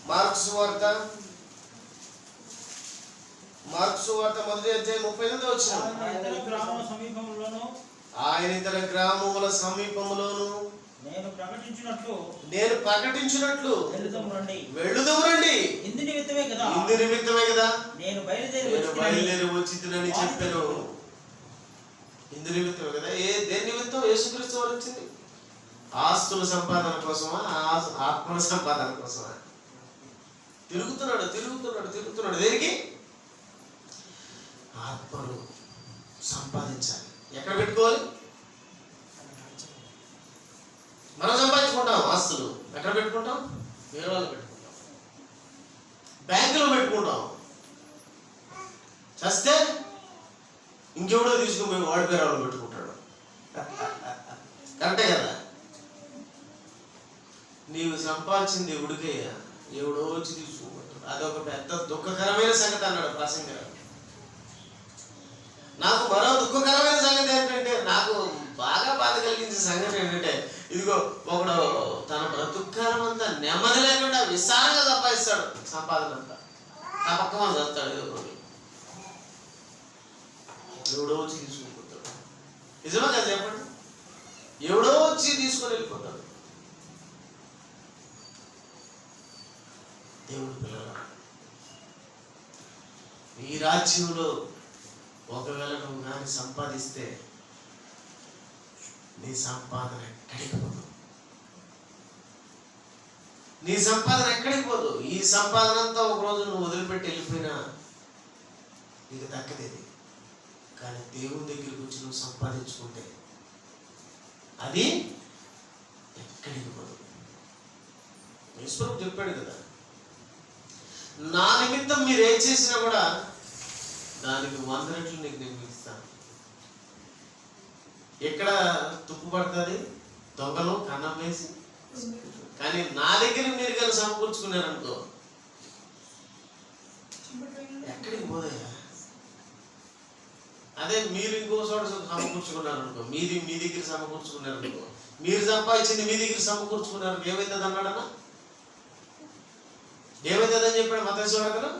మార్కు సువార్త 1:38 వచ్చిన ఆయన ఇతర గ్రామముల సమీపములోను నేను ప్రకటించినట్లు వెళ్ళుదము రండి. ఇందు నిమిత్తమే కదా నేను బయలుదేరి వచ్చిందని చెప్పాను. ఇందు నిమిత్తమే కదా. దేని నిమిత్తం? యేసుక్రీస్తు వారు వచ్చింది. ఆస్తుల సంపాదన కోసమా? ఆత్మల సంపాదన కోసమా? తిరుగుతున్నాడు. దేనికి? ఆత్మలు సంపాదించాలి. ఎక్కడ పెట్టుకోవాలి? మనం సంపాదించుకుంటాం ఆస్తులు. ఎక్కడ పెట్టుకుంటాం? వేరే వాళ్ళు పెట్టుకుంటాం, బ్యాంకులో పెట్టుకుంటాం. చస్తే ఇంకెవడో తీసుకుని పోయి వాడి పేరు వాళ్ళు పెట్టుకుంటాడు. కరెక్టే కదా. నీవు సంపాదించింది ఎవడికయ్యా? ఎవడో వచ్చి తీసుకుంటాడు. అదొక పెద్ద దుఃఖకరమైన సంగతి అన్నాడు ప్రసంగారు. నాకు మరో దుఃఖకరమైన సంగతి ఏంటంటే, నాకు బాగా బాధ కలిగించే సంగతి ఏంటంటే, ఇదిగో ఒకడు తన బ్రతుకాలం అంతా నెమ్మది లేకుండా విశాలంగా సంపాదిస్తాడు. సంపాదన అంతా ఆ పక్క మనం చదువుతాడు. ఎవడో వచ్చి తీసుకుపోతాడు. నిజమే కదా చెప్పండి? ఎవడో వచ్చి తీసుకొని వెళ్ళిపోతాడు. దేవుడి పిల్లల, ఈ రాజ్యంలో ఒకవేళ నువ్వు కానీ సంపాదిస్తే నీ సంపాదన ఎక్కడికి పోదు. ఈ సంపాదన అంతా ఒకరోజు నువ్వు వదిలిపెట్టి వెళ్ళిపోయినా నీకు దక్కదేది. కానీ దేవుని దగ్గరికి వచ్చి నువ్వు సంపాదించుకుంటే అది ఎక్కడికి పోదు. ఈశ్వరుడు చెప్పాడు కదా, నా నిమిత్తం మీరు ఏం చేసినా కూడా దానికి 100 రెట్లు నీకు నేను ఇస్తాను. ఎక్కడ తుప్పు పడుతుంది? దొంగలు కన్నం వేసి. కానీ నా దగ్గర మీరు కానీ సమకూర్చుకున్నారనుకో ఎక్కడికి పోదయ్యా. అదే మీరు ఇంకో చోట సమకూర్చుకున్నారనుకో, మీ దగ్గర సమకూర్చుకున్నారనుకో, మీరు సంపాదించింది మీ దగ్గర సమకూర్చుకున్నారనుకో ఏమవుతుంది అన్నాడన్నా? ఏమవుతుందని చెప్పాడు మత్తయి సువార్తలో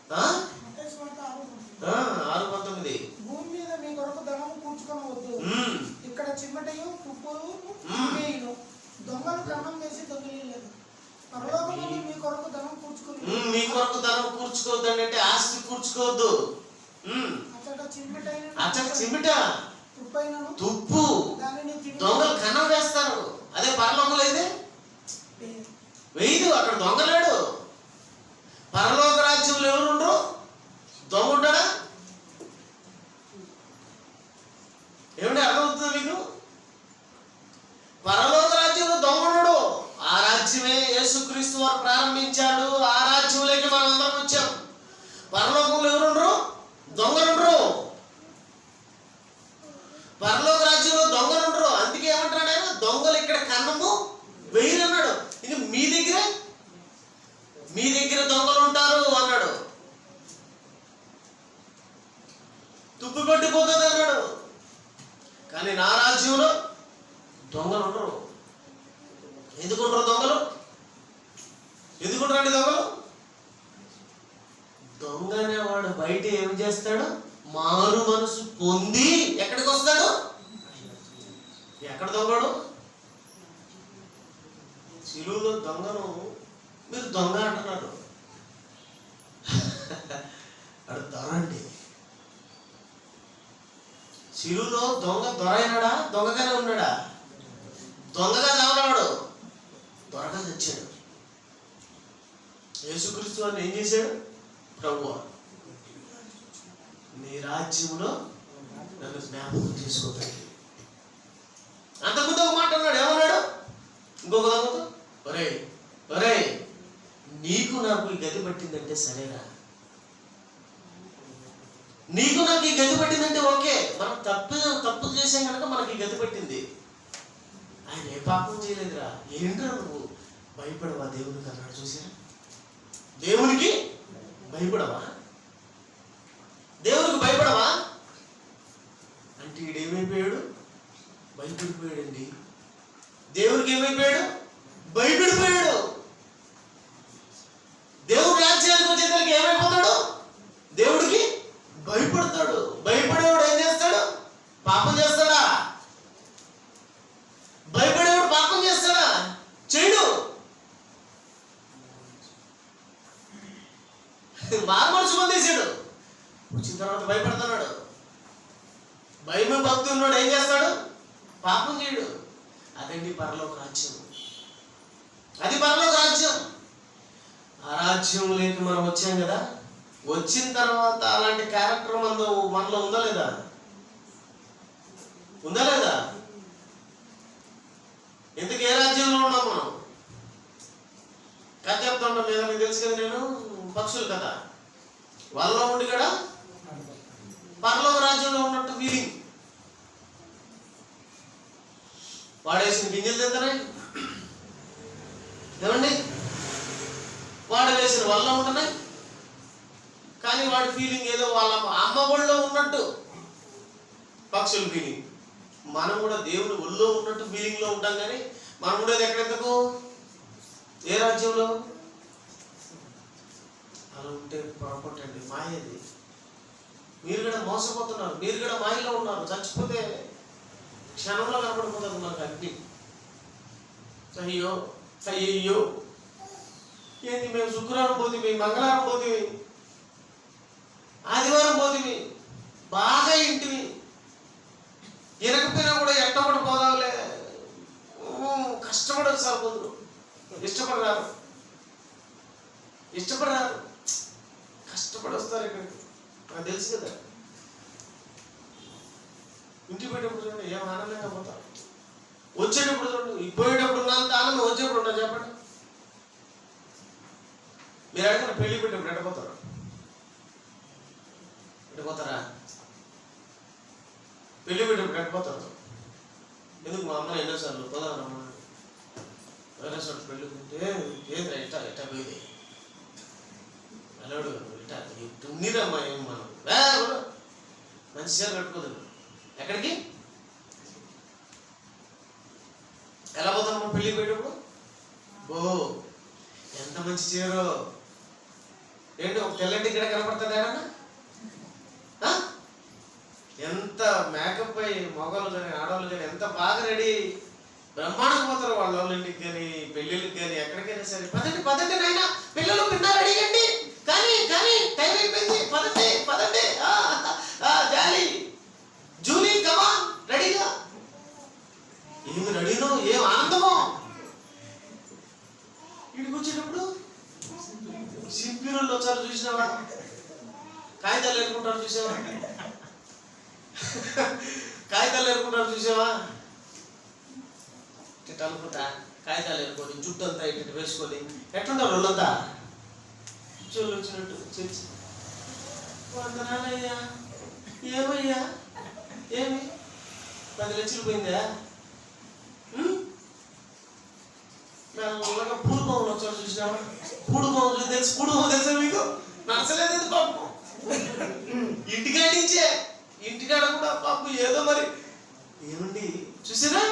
6:19. భూమి మీద మీ కొరకు ధనము కూర్చుకొనవద్దు, ఇక్కడ చిమ్మటయు తుప్పులు దొంగలు కన్నం వేసి దొంగిలేదు. పరలోకమందు మీ కొరకు ధనం కూర్చుకుని. మీ కొరకు ధనం కూర్చుకోవద్దు అంటే ఆస్తి కూర్చుకోవద్దు. అచ్చట చిమ్మిట తుప్పు దొంగలు కన్నం వేస్తారు. అదే పరలోకంలో అయితే వేయదు. అక్కడ దొంగలేడు. పరలోక రాజ్యంలో ఎవరుండ్రు? దొంగ ఉంటాడా? ఏమిటి అర్థమవుతుంది మీకు? పరలోక రాజ్యంలో దొంగ ఉండడు. ఆ రాజ్యమే యేసుక్రీస్తు వారు ప్రారంభించాడు. ఆ రాజ్యంలోకి మనం అందరం వచ్చాం. పరలోకంలో ఎవరుండ్రు? దొంగలుండ్రు. పరలోక రాజ్యంలో దొంగలుండ్రు. అందుకే ఏమంటాడు ఆయన? దొంగలు ఇక్కడ కన్నము వెయ్యి అన్నాడు. ఇది మీ దగ్గర దొంగలు ఉంటారు అన్నాడు. తుప్పు పట్టిపోతుంది అన్నాడు. కానీ నా రాజ్యంలో దొంగలు ఉండరు. ఎందుకుంటారు దొంగలు? ఎందుకుంటారండి దొంగలు? దొంగ అనేవాడు బయట ఏం చేస్తాడు? మారు మనసు పొంది ఎక్కడికి వస్తాడు? ఎక్కడ దొంగడు? సిలువలో దొంగను మీరు దొంగ అంటున్నారు. అడు దొరండి. సిలువలో దొంగ దొరైనాడా? దొంగగానే ఉన్నాడా? దొంగగా చావరాడు, దొరగా తెచ్చాడు. యేసుక్రీస్తు వారిని ఏం చేశాడు? ప్రభువా నీ రాజ్యంలో నన్ను జ్ఞాపకం చేసుకోగలిగి. అంతకుముందు ఒక మాట అన్నాడు. ఏమన్నాడు? ఇంకొక దొంగతో, ఒరే నీకు నాకు ఈ గది పట్టిందంటే సరేరా, నీకు నాకు ఈ గది పట్టిందంటే ఓకే, మనం తప్పు చేసాం కనుక మనకి ఈ గది పట్టింది. ఆయన ఏ పాపం చేయలేదురా. ఏంట్రా నువ్వు భయపడవా దేవునికి అన్నాడు. చూసారా? దేవునికి భయపడవా? దేవునికి భయపడవా అంటే ఈడేమైపోయాడు? భయపడిపోయాడండి. దేవునికి ఏమైపోయాడు? భయపడిపోయాడు. దేవుడు రాజ్యానికి వచ్చేసరికి ఏమైపోతాడు? దేవుడికి భయపడతాడు. భయపడేవాడు ఏం చేస్తాడు? పాపం చేస్తాడా? భయపడేవాడు పాపం చేస్తాడా? చేయడు. మార్మనసు పొందేశాడు. వచ్చిన తర్వాత భయపడుతున్నాడు. భయమే భక్తి ఉన్నాడు ఏం చేస్తాడు? పాపం చేయడు. అదండి పరలోక రాజ్యం. అది పరలోక రాజ్యం. ఆ రాజ్యంలోకి మనం వచ్చాం కదా. వచ్చిన తర్వాత అలాంటి క్యారెక్టర్ మనలో ఉందా లేదా? ఉందా లేదా? ఎందుకు ఏ రాజ్యంలో ఉన్నాం మనం? కథ చెప్తుంటాం లేదా? మీకు తెలుసు కదా, నేను పక్షులు కదా, వాళ్ళలో ఉండి కూడా పరలోక రాజ్యంలో ఉన్నట్టు ఫీలింగ్. వాడేసిన గింజలు తింటున్నాయి ఏమండి, వాడు వేసిన వల్ల ఉంటున్నాయి. కానీ వాడి ఫీలింగ్ ఏదో వాళ్ళ అమ్మ ఒళ్ళో ఉన్నట్టు పక్షుల ఫీలింగ్. మనం కూడా దేవుని ఒళ్ళో ఉన్నట్టు ఫీలింగ్లో ఉంటాం. కానీ మనం ఉండేది ఎక్కడెందుకు? ఏ రాజ్యంలో? అలా ఉంటే పొరపట్టండి, మాయది. మీరు కూడా మోసపోతున్నారు, మీరు కూడా మాయలో ఉన్నారు. చచ్చిపోతే క్షణంలో కనపడిపోతుంది మనకు అగ్ని. అయ్యో అయ్యో, ఏంటి మేము శుక్రవారం పోతుంది, మంగళవారం పోతుంది, ఆదివారం పోతుంది, బాగా ఇంటివి ఎనకపోయినా కూడా ఎట్టబడి పోదాంలే, కష్టపడదు సార్. కొందరు ఇష్టపడరారు, కష్టపడి వస్తారు ఇక్కడికి. నాకు తెలుసు కదా. ఇంటికి పోయేటప్పుడు చూడండి ఏం ఆనందంగా పోతారు. వచ్చేటప్పుడు చూడండి, పోయేటప్పుడు ఉన్నంత ఆనందం వచ్చేటప్పుడు ఉంటా. చెప్పండి, మీరు అడిగిన పెళ్లి పెట్టేప్పుడు ఎట్టపోతారు? ఎట్టపోతారా? పెళ్లి పెట్టేప్పుడు ఎట్టపోతారు? ఎందుకు మా అమ్మ ఎన్నోసార్లు పోదామమ్మా ఎన్నోసార్లు పెళ్లి పెట్టే ఏది ఎట్టా పోయింది అలవాడు ఇట్టా ఉన్నీరమ్మా. ఏం మనం మంచి చీర కట్టుకోదు. ఎక్కడికి ఎలా పోతాం మనం పెళ్ళికి పోయేటప్పుడు? ఎంత మంచి చీరో ఏంటి, ఒక తెల్లటి ఇక్కడ కనపడుతుంది ఏడన్నా? ఎంత మేకప్ అయ్యి మగవాళ్ళు కానీ ఆడవాళ్ళు కానీ ఎంత బాగా రెడీ బ్రహ్మాండంగా పోతారు వాళ్ళ వాళ్ళ ఇంటికి కానీ పెళ్ళిళ్ళకి కానీ ఎక్కడికైనా సరే. పదండి పదండి నాయన, పిల్లలు పిన్నారు అడిగండి, కానీ కానీ టైం అయిపోయింది, పదండి పదండి, జాలి జూలీ కమా రెడీగా. ఏమి రెడీనో, ఏం ఆనందమో. ఇంటికి వచ్చేటప్పుడు సింపీరోళ్ళు వచ్చారు చూసినావా? కాగితాలు ఎరుకుంటారు చూసావా? అనుకుంటా కాగితాలు ఎరుకొని జుట్టు అంతా ఇటు వేసుకొని ఎట్లుంటారు వాళ్ళంతా చోళ్ళు వచ్చినట్టు చర్చి. వందనాలయ్యా, ఏమయ్యా ఏమి 10 లక్షలు పోయిందా? మెల్లగా పూడు పాములు వచ్చారు చూసినావా? పూడు పాములు తెలుసు, పూడు పాము తెలుసా మీకు? నచ్చలేదు పాపం. ఇంటికాడ కూడా పాపం ఏదో మరి ఏమండి చూసారా?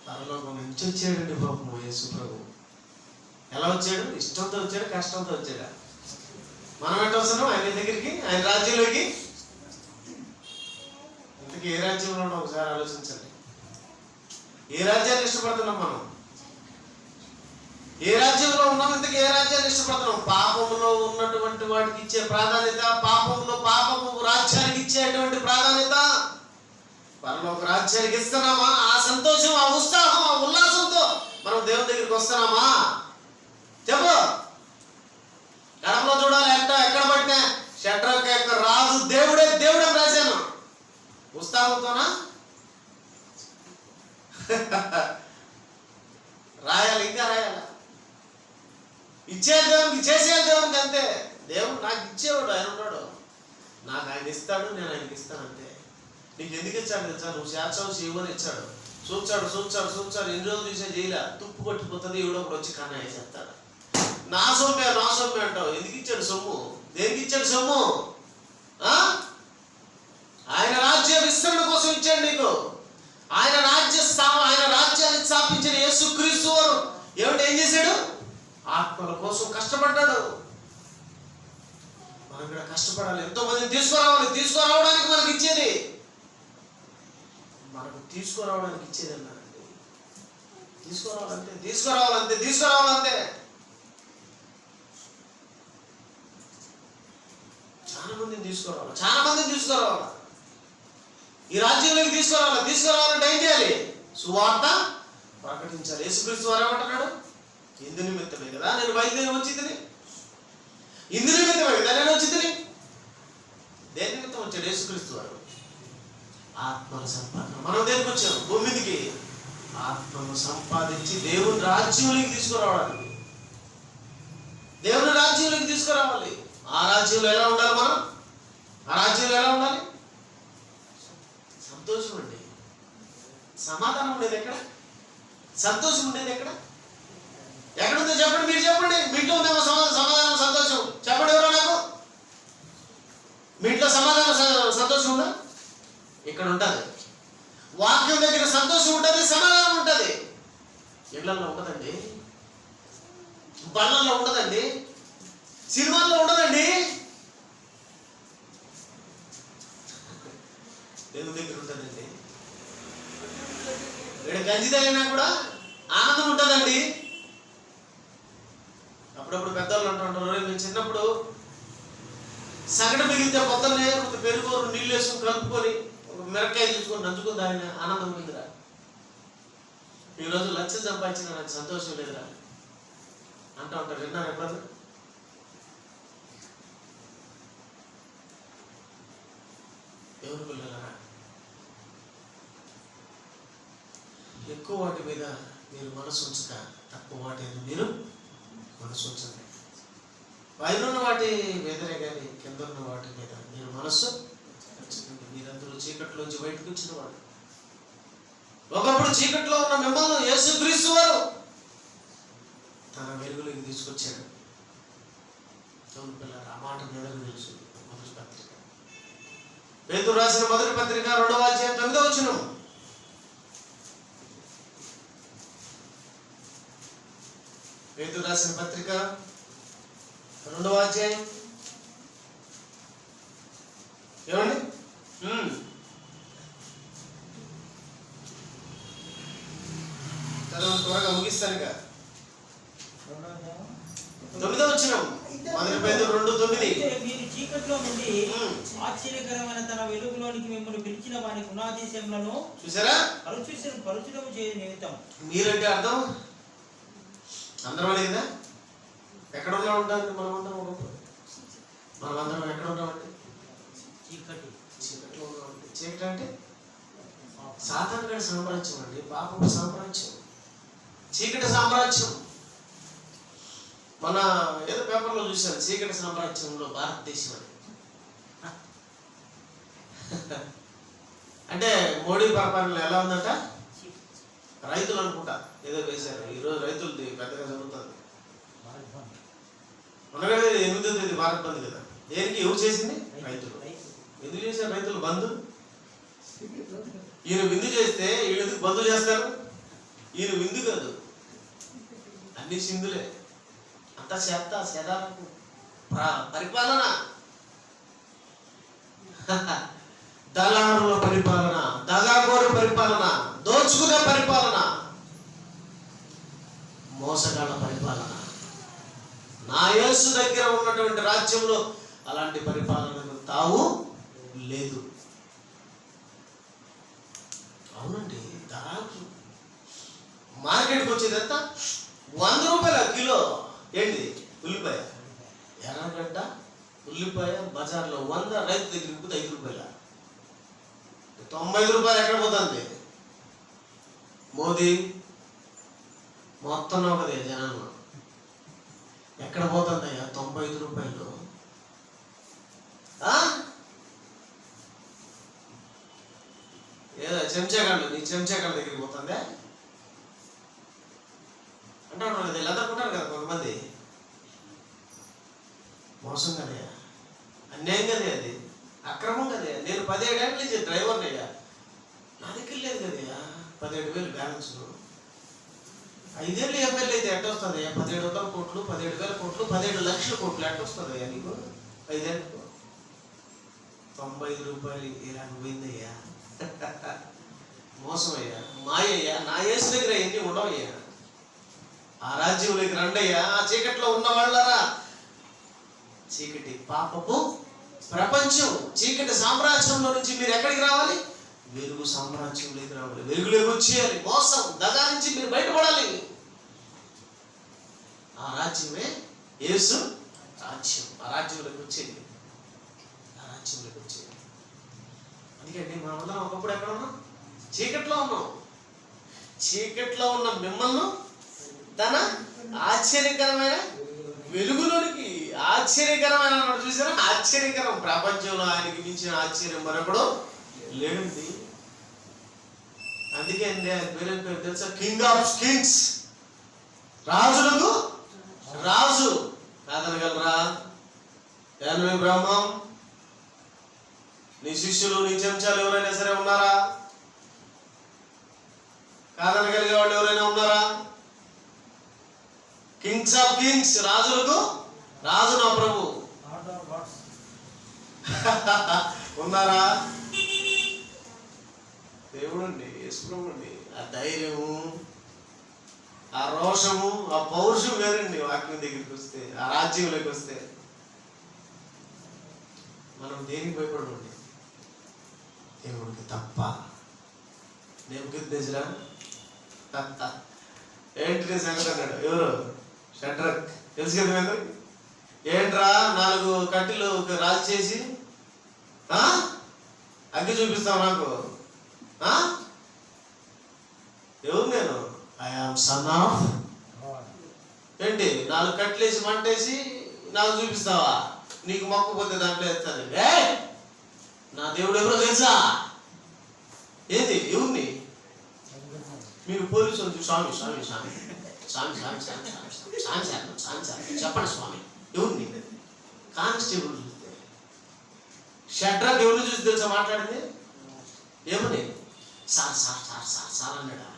పరలోకం నుంచి వచ్చాడండి పాపం యేసు ప్రభు. ఎలా వచ్చాడు? ఇష్టంతో వచ్చాడు, కష్టంతో వచ్చాడా? మనం ఎట్లా వస్తున్నాం ఆయన దగ్గరికి, ఆయన రాజ్యంలోకి? ఇంతకీ ఏ రాజ్యంలో ఉన్నాం ఒకసారి ఆలోచించండి. ఏ రాజ్యాన్ని ఇష్టపడుతున్నాం మనం? ఏ రాజ్యంలో ఉన్నాం? ఇంతకీ ఏ రాజ్యాన్ని ఇష్టపడుతున్నాం? పాపంలో ఉన్నటువంటి వాటికి ఇచ్చే ప్రాధాన్యత, పాపము రాజ్యానికి ఇచ్చేటువంటి ప్రాధాన్యత, పరలోక రాజ్యానికి ఇస్తున్నామా? ఆ సంతోషం, ఆ ఉత్సాహం, ఆ ఉల్లాసంతో మనం దేవుని దగ్గరికి వస్తున్నామా? చెప్పు. గడపలో చూడాలి ఎక్కడ పట్టినా షడ్రక్ యొక్క రాజు దేవుడే దేవుడని రాశాను. ఉత్సాహంతోనా? రాయాలి, ఇంకా రాయాలి. ఇచ్చే దేవునికి, చేసే దేవునికి అంతే. దేవుడు నాకు ఇచ్చేవాడు, ఆయన ఉన్నాడు, నాకు ఆయన ఇస్తాడు, నేను ఆయనకి ఇస్తాను అంతే. నీకు ఎందుకు ఇచ్చాడు తెలుసా? నువ్వు శాస్త్రం ఇవ్వని ఇచ్చాడు. చూచాడు ఎన్ని రోజులు చూసా జైలా తుప్పు కొట్టిపోతుంది. ఎవడో ఒకడు వచ్చి కన్నా వేసేస్తాడు. నా సొమ్మే అంటావు. ఎందుకు ఇచ్చాడు సొమ్ము? దేనికి ఇచ్చాడు సొమ్ము? ఇచ్చాడు నీకు. ఆయన రాజ్యాన్ని స్థాపించిన యేసుక్రీస్తు వారు ఏం చేశాడు? ఆత్మల కోసం కష్టపడ్డాడు. మనం కూడా కష్టపడాలి. ఎంతో మందిని తీసుకురావడానికి మనకి ఇచ్చేది అన్నారండి. తీసుకురావాలంతే. చాలా మందిని తీసుకురావాలి. ఈ రాజ్యంలోకి తీసుకురావాలంటే ఏం చేయాలి? సువార్త ప్రకటించాలి. యేసుక్రీస్తు వారు ఏమంటున్నాడు? ఇందు నిమిత్తమే కదా నేను బయలుదేరి వచ్చింది. ఇందు నిమిత్తమే కదా నేను వచ్చింది. దేని నిమిత్తం వచ్చాడు యేసుక్రీస్తు వారు? ఆత్మల సంపాదన. మనం దేనికి వచ్చాము? భూమి మీదకి ఆత్మను సంపాదించి దేవుని రాజ్యంలోకి తీసుకురావాలి. ఆ రాజ్యంలో ఎలా ఉండాలి? సంతోషం అండి. సమాధానం ఉండేది ఎక్కడ? సంతోషం ఉండేది ఎక్కడ? ఎక్కడుందో చెప్పండి. మీరు చెప్పండి. మీ ఇంట్లో ఉందేమో సమాధానం, సంతోషం. చెప్పండి ఎవరో నాకు. మీ ఇంట్లో సమాధానం, సంతోషం ఉందా? ఇక్కడ ఉంటుంది. వాక్యం దగ్గర సంతోషం ఉంటుంది, సమాధానం ఉంటుంది. ఇళ్లలో ఉండదండి, బళ్ళల్లో ఉండదండి, సినిమాల్లో ఉండదండి. దేవుని దగ్గర ఉంటుందండి. ఇక్కడ గంజిదైనా కూడా ఆనందం ఉంటుందండి. అప్పుడప్పుడు పెద్దవాళ్ళు అంటుంటారు, మేము చిన్నప్పుడు సగటు మిగిలితే పొద్దున్నే పెరుగు నీళ్ళు వేసుకుని కలుపుకొని మిరకాయ తీసుకొని నంచుకుని దాని ఆనందం ఉందిరా. ఈరోజు లక్ష సంపాదించిన నాకు సంతోషం లేదురా అంటూ ఉంటారు. విన్నారు ఎప్పుడన్నా? దేవుని పిల్లలరా, ఎక్కువ వాటి మీద మీరు మనసు ఉంచక తక్కువ వాటి మీద మీరు మనసు ఉంచండి. పైన ఉన్న వాటి మీదనే కానీ కింద ఉన్న వాటి మీద మీరు మనస్సు ఉంచండి. మీరందరూ చీకట్లోంచి బయటకు వచ్చిన వాడు. ఒకప్పుడు చీకట్లో ఉన్న మిమ్మల్ని యేసుక్రీస్తు వారు తన వెలుగులోకి తీసుకొచ్చాడు. దేవుని పిల్లలు, ఆ మాట మీద తెలుసు. మొదటి పత్రిక, పేతురు రాసిన మొదటి పత్రిక 2వ అధ్యాయం 9వ వచనం. పేతురు రాసిన పత్రిక 2వ అధ్యాయం ఏమండి? చదవండి, త్వరగా ముగిస్తాను. ఇక 9వ వచనం, మొదటి పేతురు 2:9. మీరు చీకట్లో నుండి ఆశ్చర్యకరమైన తన వెలుగులోనికి మిమ్మల్ని పిలిచిన వారి గుణాతిశయములను చూసారా? పరచుటము చేయ నిమిత్తం. మీరంటే అర్థం అందరం అనే కదా. ఎక్కడ ఉంటామండి మనమందరం? మనమందరం ఎక్కడ ఉంటామండి? చీకట్లో ఉన్నామండి. చీకటి అంటే సాతాను గారి సామ్రాజ్యం అండి, పాపపు సామ్రాజ్యం, చీకటి సామ్రాజ్యం. మన ఏదో పేపర్లో చూశాను, చీకటి సామ్రాజ్యంలో భారతదేశం అని. అంటే మోడీ పరిపాలన ఎలా ఉందంట? రైతులు అనుకుంటా ఏదో వేశారు. ఈరోజు రైతులది పెద్దగా జరుగుతుంది. మనగడే 8వ తేదీ భారత్ బంద్ కదా. దేనికి? ఎవరు చేసింది? రైతులు. ఎందుకు చేశారు రైతులు బంద్? ఈయన విందు చేస్తే వీళ్ళు ఎందుకు బంద్ చేస్తారు? ఈయన విందు కాదు, అన్ని సింధులే. అంత శతాలకు పరిపాలన, దళారుల పరిపాలన, దగాకోరు పరిపాలన, దోచుకునే పరిపాలన, మోసగాళ్ళ పరిపాలన. నా యేసు దగ్గర ఉన్నటువంటి రాజ్యంలో అలాంటి పరిపాలనకు తావు లేదు. అవునండి, దళారు మార్కెట్కి వచ్చేది ఎంత? 100 రూపాయల కిలో. ఏంటి? ఉల్లిపాయ. ఎర్రగడ్డ ఉల్లిపాయ బజార్లో 100, రైతు దగ్గరికి పోతే 5 రూపాయల. 95 రూపాయలు ఎక్కడ పోతుంది? మోదీ మొత్తం ఒకదే జనాలు. ఎక్కడ పోతుందయ్యా 95 రూపాయలు? ఏదో చెంచాగాళ్ళు, నీ చెంచాగాళ్ళ దగ్గరికి పోతుందే అంటాడు. వీళ్ళు అందరుకుంటారు కదా కొంతమంది. మోసం కదయ్యా, అన్యాయం కదే, అది అక్రమం కదయ్యా. నేను 17 ఏళ్ళ నుంచి డ్రైవర్ని అయ్యా. 17,000 బ్యాలెన్స్. 5 ఏళ్ళు ఎమ్మెల్యే అయితే ఎట్ట వస్తుంది? 17,000 కోట్లు, 17,000 కోట్లు, 17 లక్షల కోట్లు ఎట్ట వస్తుంది నీకు 5 ఏళ్ళకు? 95 రూపాయలు ఇలాగ పోయిందయ్యా. మోసమయ్యా, మాయయ్యా. నా యేసు దగ్గర ఎన్ని ఉండవయ్యా. ఆ రాజ్యంలోకి రండయ్యా. ఆ చీకట్లో ఉన్న వాళ్ళరా, చీకటి పాపపు ప్రపంచం, చీకటి సామ్రాజ్యంలో నుంచి మీరు ఎక్కడికి రావాలి? వెలుగు సామ్రాజ్యంలోకి రావాలి. వెలుగులోకి వచ్చేయాలి. మోసం, దగా నుంచి మీరు బయటపడాలి. ఆ రాజ్యమే యేసు రాజ్యం. ఆ రాజ్యంలోకి వచ్చేది, ఆ రాజ్యంలోకి వచ్చేది. అందుకండి మనమందరం ఒకప్పుడు ఎక్కడ ఉన్నాం? చీకట్లో ఉన్నాం. చీకట్లో ఉన్న మిమ్మల్ని తన ఆశ్చర్యకరమైన వెలుగులోనికి, ఆశ్చర్యకరమైన చూసారా? ఆశ్చర్యకరం. ప్రపంచంలో ఆయనకి మించిన ఆశ్చర్యం మరొకడు లేనిది. అందుకే అండి ఆయన పేరు తెలుసా? కింగ్ ఆఫ్ కింగ్స్, రాజులకు రాజు. కాదనగలరా? యాన్వే బ్రహ్మం, నీ శిష్యులు, నీ చెంచాలు ఎవరైనా సరే ఉన్నారా? కాదనగలిగే వాళ్ళు ఎవరైనా ఉన్నారా? కింగ్స్ ఆఫ్ కింగ్స్, రాజులకు రాజు నా ప్రభు ఉన్నారా? దేవుడండి, యేసు ప్రభు అండి. ఆ ధైర్యము, ఆ రోషము, ఆ పౌరుషం వేరండి. వాక్యం దగ్గరికి వస్తే, ఆ రాజ్యంలోకి వస్తే మనం దేనికి భయపడండి? దేవుడికి తప్ప. నెబుకద్నెజరా ఏంటి నీ సంగతి అన్నాడు. ఎవరు? షడ్రక్. తెలుసు కదా మీరు? ఏంట్రా 4 కట్టెలు రాజు చేసి అగ్గి చూపిస్తావు నాకు? ఎవరు నేను? ఐ ఆమ్ సన్ ఆఫ్ ఏంటి? 4 కట్టెలు వేసి మంటేసి నాకు చూపిస్తావా? నీకు మొక్కపోతే దాంట్లో వేస్తాను. నా దేవుడు ఎవరో తెలుసా? ఏది? ఎవరిని? మీరు పోలీసులు స్వామి స్వామి స్వామి స్వామి స్వామి స్వామి స్వామి స్వామి స్వామి స్వామి చెప్పండి స్వామి ఎవరిని? కానిస్టేబుల్ చూస్తే. షడ్రక్ ఎవరిని చూసి తెలుసా మాట్లాడింది? ఏమని? Sir sir sir sir sir అన్నాడా?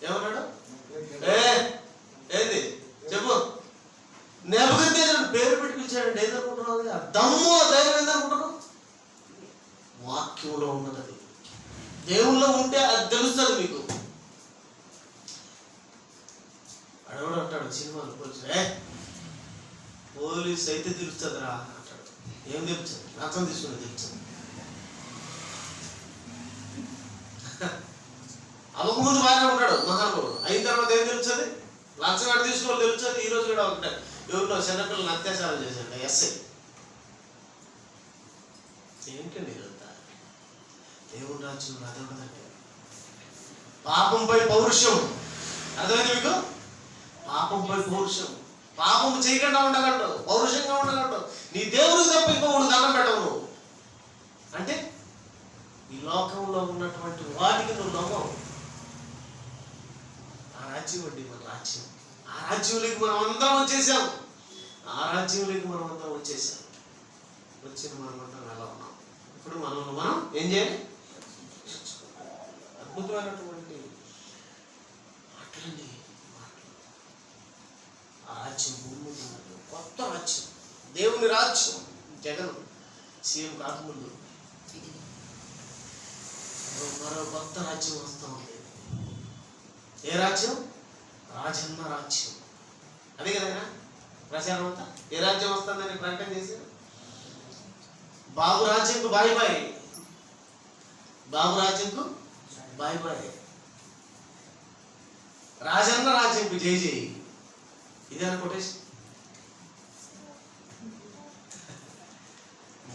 ఏమన్నాడు? ఏంది చెప్పు. నెబుకద్నెజరు పేరు పెట్టి పిలిచాడండి. ఏదనుకుంటున్నావు? దమ్ము, ధైర్యం ఏందనుకుంటున్నావు? వాక్యంలో ఉన్నది. అది దేవుల్లో ఉంటే అది తెలుస్తుంది మీకు. అడవుడు అంటాడు సినిమాలు, పోలీసు అయితే తెలుస్తుందిరా అంటాడు. ఏం తెలుస్తుంది? రథం తీసుకుని తెలుస్తుంది. అవ్వకముందు బాగానే ఉంటాడు మహానుభావుడు. అయిన తర్వాత ఏం తెలుస్తుంది? లంచం గడ తీసుకోవాలి తెలుస్తుంది. ఈరోజు కూడా ఉంటాడు. ఎవరిలో చిన్నపిల్లలు అత్యాచారం చేశాడు ఎస్ఐ. ఏంటండి ఇదంతా? దేవుడు రాజ్యం అదే కదండి. పాపంపై పౌరుషం. అర్థమైంది మీకు? పాపంపై పౌరుషం. పాపం చేయకుండా ఉండగలడు, పౌరుషంగా ఉండగలడు. నీ దేవుడికి తప్ప ఇంకొకటి దండం పెట్టవు నువ్వు. అంటే ఈ లోకంలో ఉన్నటువంటి వాటికి నువ్వు నమ్మవు. ఆ రాజ్యం అండి మన రాజ్యం. ఆ రాజ్యంలోకి మనం అందరం వచ్చేసాం. ఆ రాజ్యంలోకి మనం అందరం వచ్చేసాం. వచ్చిన మనం అందరం ఎలా ఉన్నాం? ఇప్పుడు మనం ఏం చేయాలి? అద్భుతమైనటువంటి మాటలండి. ఆ రాజ్యం భూమి కొత్త రాజ్యం, దేవుని రాజ్యం. జగన్ సీఎం కాకముందు మరో కొత్త రాజ్యం వస్తూ ఉంది. ఏ రాజ్యం? రాజన్న రాజ్యం. అదే కదా ప్రచారం అంతా. ఏ రాజ్యం వస్తుందని ప్రకటన చేశారు. బాబు రాజ్యంకు బాయ్ బాయ్, బాబు రాజ్యంకు బాయ్ బాయ్, రాజన్న రాజ్యంకు జై జై. ఇదే అనుకోటేసి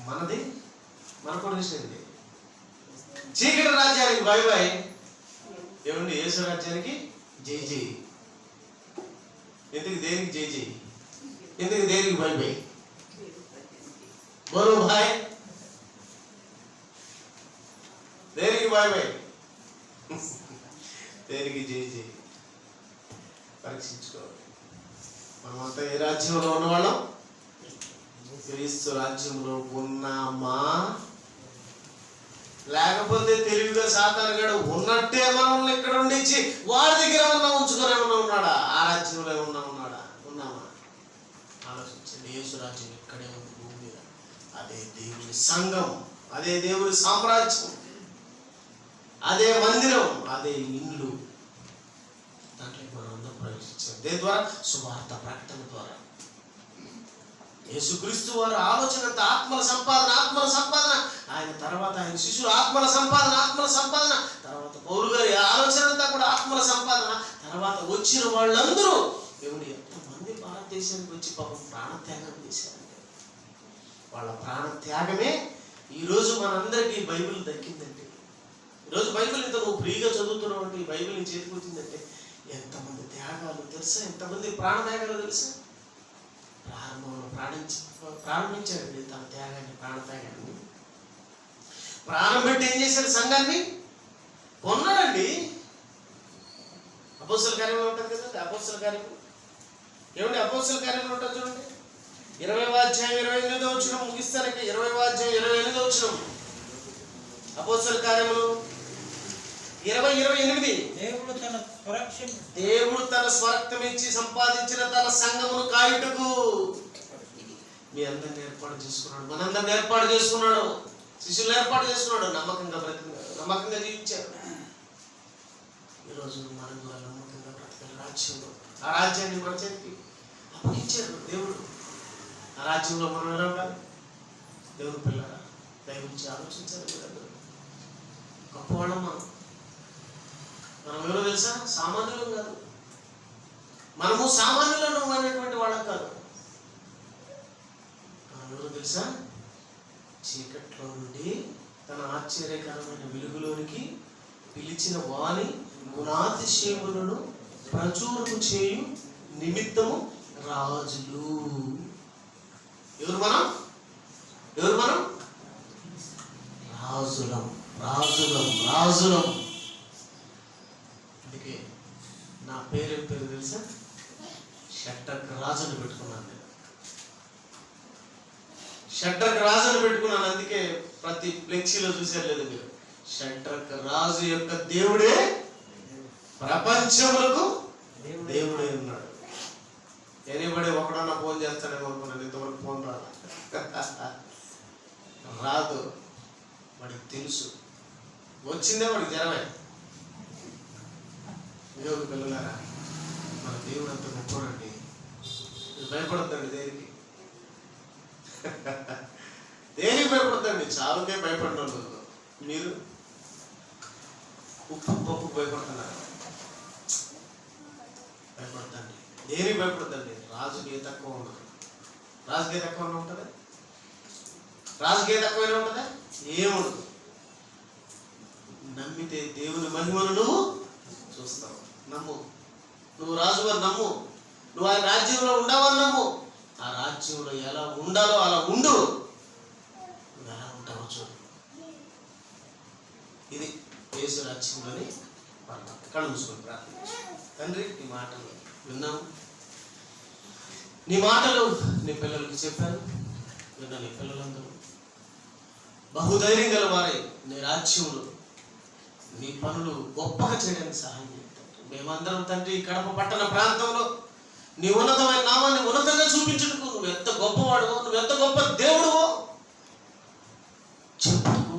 మనది, మన కొటేషన్ ఇది. చీకటి రాజ్యానికి బాయ్ బాయ్, ఏమండి యేసు రాజ్యానికి జై జై. ఎందుకు? దేనికి జై జై? ఎందుకు? దేనికి బాయ్ బాయ్? బోలో భాయ్, దేనికి బాయ్ బాయ్? దేనికి జై జై? పరీక్షించుకోవాలి. మనమంతా ఏ రాజ్యంలో ఉన్నవాళ్ళం? క్రీస్తు రాజ్యంలో ఉన్నామా? లేకపోతే తెలివిగా సాతానుగాడు ఉన్నట్టే మనల్ని ఇక్కడ ఉండిచ్చి వాడి దగ్గర ఏమన్నా ఉంచుకొని ఏమన్నా ఉన్నాడా? ఆ రాజ్యంలో ఏమన్నా ఉన్నామా? ఆలోచించండి. యేసు రాజ్యం ఇక్కడే ఉంది భూమి మీద. అదే దేవుని సంఘం, అదే దేవుని సామ్రాజ్యం, అదే మందిరం, అదే ఇల్లు. దాంట్లో మనం అందరం ప్రవేశించాం. దేని ద్వారా? సువార్త ప్రకటన ద్వారా. యేసుక్రీస్తు వారు ఆలోచన అంతా ఆత్మల సంపాదన. ఆయన తర్వాత ఆయన శిష్యులు ఆత్మల సంపాదన. తర్వాత పౌలు గారి ఆలోచన అంతా కూడా ఆత్మల సంపాదన. తర్వాత వచ్చిన వాళ్ళందరూ దేవుడు ఎంతమంది భారతదేశానికి వచ్చి పాపం ప్రాణత్యాగం చేశారంటే వాళ్ళ ప్రాణత్యాగమే ఈరోజు మనందరికీ బైబిల్ దక్కిందంటే, ఈరోజు బైబిల్ ఇంత నువ్వు ఫ్రీగా చదువుతున్నావు అంటే, ఈ బైబిల్ నీ చేతికి వచ్చిందంటే ఎంతమంది త్యాగాలు తెలుసా? ఎంతమంది ప్రాణత్యాగాలు తెలుసా? ప్రారంభంలో ప్రారంభించాడండి తన త్యాగాన్ని, ప్రాణత్యాగాన్ని. ప్రాణం పెట్టి ఏం చేశాడు? సంఘాన్ని కొన్నాడండి. అపోస్తల కార్యంలో ఉంటుంది కదండి. అపోస్తల కార్యం ఏమండి? అపోస్తల కార్యంలో ఉంటుంది చూడండి. 20వ అధ్యాయం 28వ వచనం ముగిస్తానికి. 20వ అధ్యాయం 28వ వచనం అపోస్తల కార్యములు 20:28. దేవుడు తన స్వరక్తం ఇచ్చి సంపాదించిన తన సంఘమును కాయుటకు మీ అందరిని ఏర్పాటు చేసుకున్నాడు, మనందరిని ఏర్పాటు చేసుకున్నాడు, శిష్యులు ఏర్పాటు చేసుకున్నాడు. నమ్మకంగా జీవించారు. ఈరోజు మనం కూడా నమ్మకంగా బ్రతకాలి. రాజ్యంలో ఆ రాజ్యాన్ని మన చేతికి అప్పగించారు దేవుడు. ఆ రాజ్యంలో మనం ఎలా ఉండాలి? దేవుని పిల్లరా, దయ గురించి ఆలోచించాలి. మీరందరూ గొప్పవాళ్ళం. మనం ఎవరో తెలుసా? సామాన్యులం కాదు. మనము సామాన్యులను అనేటువంటి వాళ్ళం కాదు. మనం ఎవరో తెలుసా? చీకట్లో నుండి తన ఆశ్చర్యకరమైన వెలుగులోనికి పిలిచిన వాని గుణాతిశయములను ప్రచురము చేయు నిమిత్తము రాజులు. ఎవరు మనం? రాజులం. అందుకే నా పేరు తెలుసా? షడ్రక్ రాజుని పెట్టుకున్నాను నేను. షడ్రక్ రాజుని పెట్టుకున్నాను. అందుకే ప్రతి ఫ్లెక్సీలో చూసారు లేదు మీరు? షడ్రక్ రాజు యొక్క దేవుడే ప్రపంచములకు దేవుడే ఉన్నాడు. ఎనిబడి ఒకడన్నా ఫోన్ చేస్తాడేమో అనుకున్నాను. ఇంతవరకు ఫోన్ రాదు. వాడికి తెలుసు. వచ్చిందే వాడికి జరమే. యోగ పిల్లలారా, మన దేవుడు అంత గొప్పడండి. భయపడద్దండి దేనికి భయపడద్దండి. చాలుకే భయపడినోళ్ళు మీరు ఉప్పు పప్పు భయపడుతున్నారు. భయపడద్దండి, దేనికి భయపడద్దండి. రాజుకి తక్కువ ఉన్నది. రాజుకి తక్కువ ఉంటుందా? రాజుకి తక్కువైనా ఉంటుందా? ఏముండదు. నమ్మితే దేవుని మహిమను నువ్వు చూస్తావు. నమ్ము. నువ్వు రాజుగారు నమ్ము. నువ్వు ఆయన రాజ్యంలో ఉండవని నమ్ము. ఆ రాజ్యంలో ఎలా ఉండాలో అలా ఉండు. నువ్వు ఎలా ఉంటావో చూడు. ఇది యేసు రాజ్యంలోని కళ్ళు మూసుకొని ప్రార్థన. తండ్రి, నీ మాటలు విన్నాము. నీ మాటలు నీ పిల్లలకి చెప్పాను. విన్న నీ పిల్లలందరూ బహుధైర్యం గల వారే నీ రాజ్యంలో నీ పనులు గొప్పగా చేయడానికి సహాయం చేస్తారు. మేమందరం తండ్రి కడప పట్టణ ప్రాంతంలో నీ ఉన్నతమైన నామాన్ని ఉన్నతంగా చూపించుటకు నువ్వు ఎంత గొప్పవాడువో, నువ్వు ఎంత గొప్ప దేవుడువో చెప్పుకు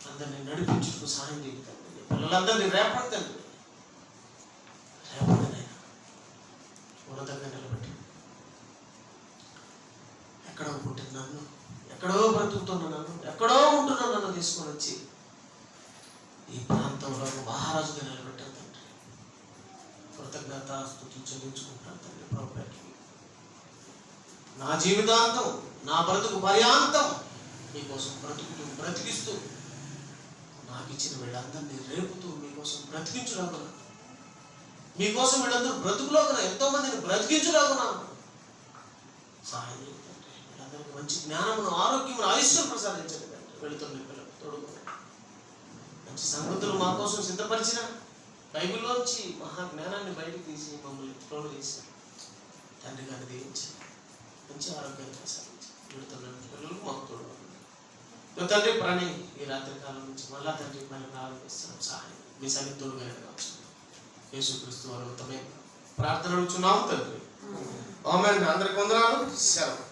అందరినీ నడిపించుటకు సహాయం చేస్తాను. పిల్లలందరినీ రేపడతాను. రేపడినైనా ఉన్నతంగా నిలబెట్టి ఎక్కడో పుట్టిన నన్ను, ఎక్కడో బ్రతుకుతున్న నన్ను, ఎక్కడో ఉంటున్న నన్ను తీసుకొని వచ్చి ఈ ప్రాంతంలో మహారాజుగా నిలబెట్టాను తండ్రి. కృతజ్ఞత స్తుతులు చెల్లించుకుంటాను తండ్రి. ప్రభుకి నా జీవితాంతం, నా బ్రతుకు పర్యాంతం మీకోసం బ్రతికిస్తూ నాకు ఇచ్చిన వీళ్ళందరినీ రేపుతూ మీకోసం బ్రతికించులాగున్నా, మీకోసం వీళ్ళందరూ బ్రతుకులోకున్నా, ఎంతో మందిని బ్రతికించులాగున్నా సహాయం చేయండి. వీళ్ళందరికీ మంచి జ్ఞానమును, ఆరోగ్యమును, ఆయుష్యం ప్రసాదించండి తండ్రి. వెళుతున్న పిల్లలు తోడుకోండి. మంచి సంగతులు మా కోసం సిద్ధపరిచిన బైబిల్లోంచి మహా జ్ఞానాన్ని బయటకు తీసి మమ్మల్ని తోడు చేసి తండ్రి గారిని దీవించి మంచి ఆరోగ్యాన్ని ప్రసాదించి వెళుతున్న పిల్లలకు మాకు తోడు తండ్రి ప్రాణి ఈ రాత్రి కాలం నుంచి మళ్ళా తండ్రి మళ్ళీ ప్రారంభిస్తున్నాం. సహాయం మీ సన్నిధులుగా కావచ్చు. యేసుక్రీస్తు అనంతమైన ప్రార్థన అడుగుచున్నాము తండ్రి. ఆమేన్. అందరికి వందనాలు. సెలవు.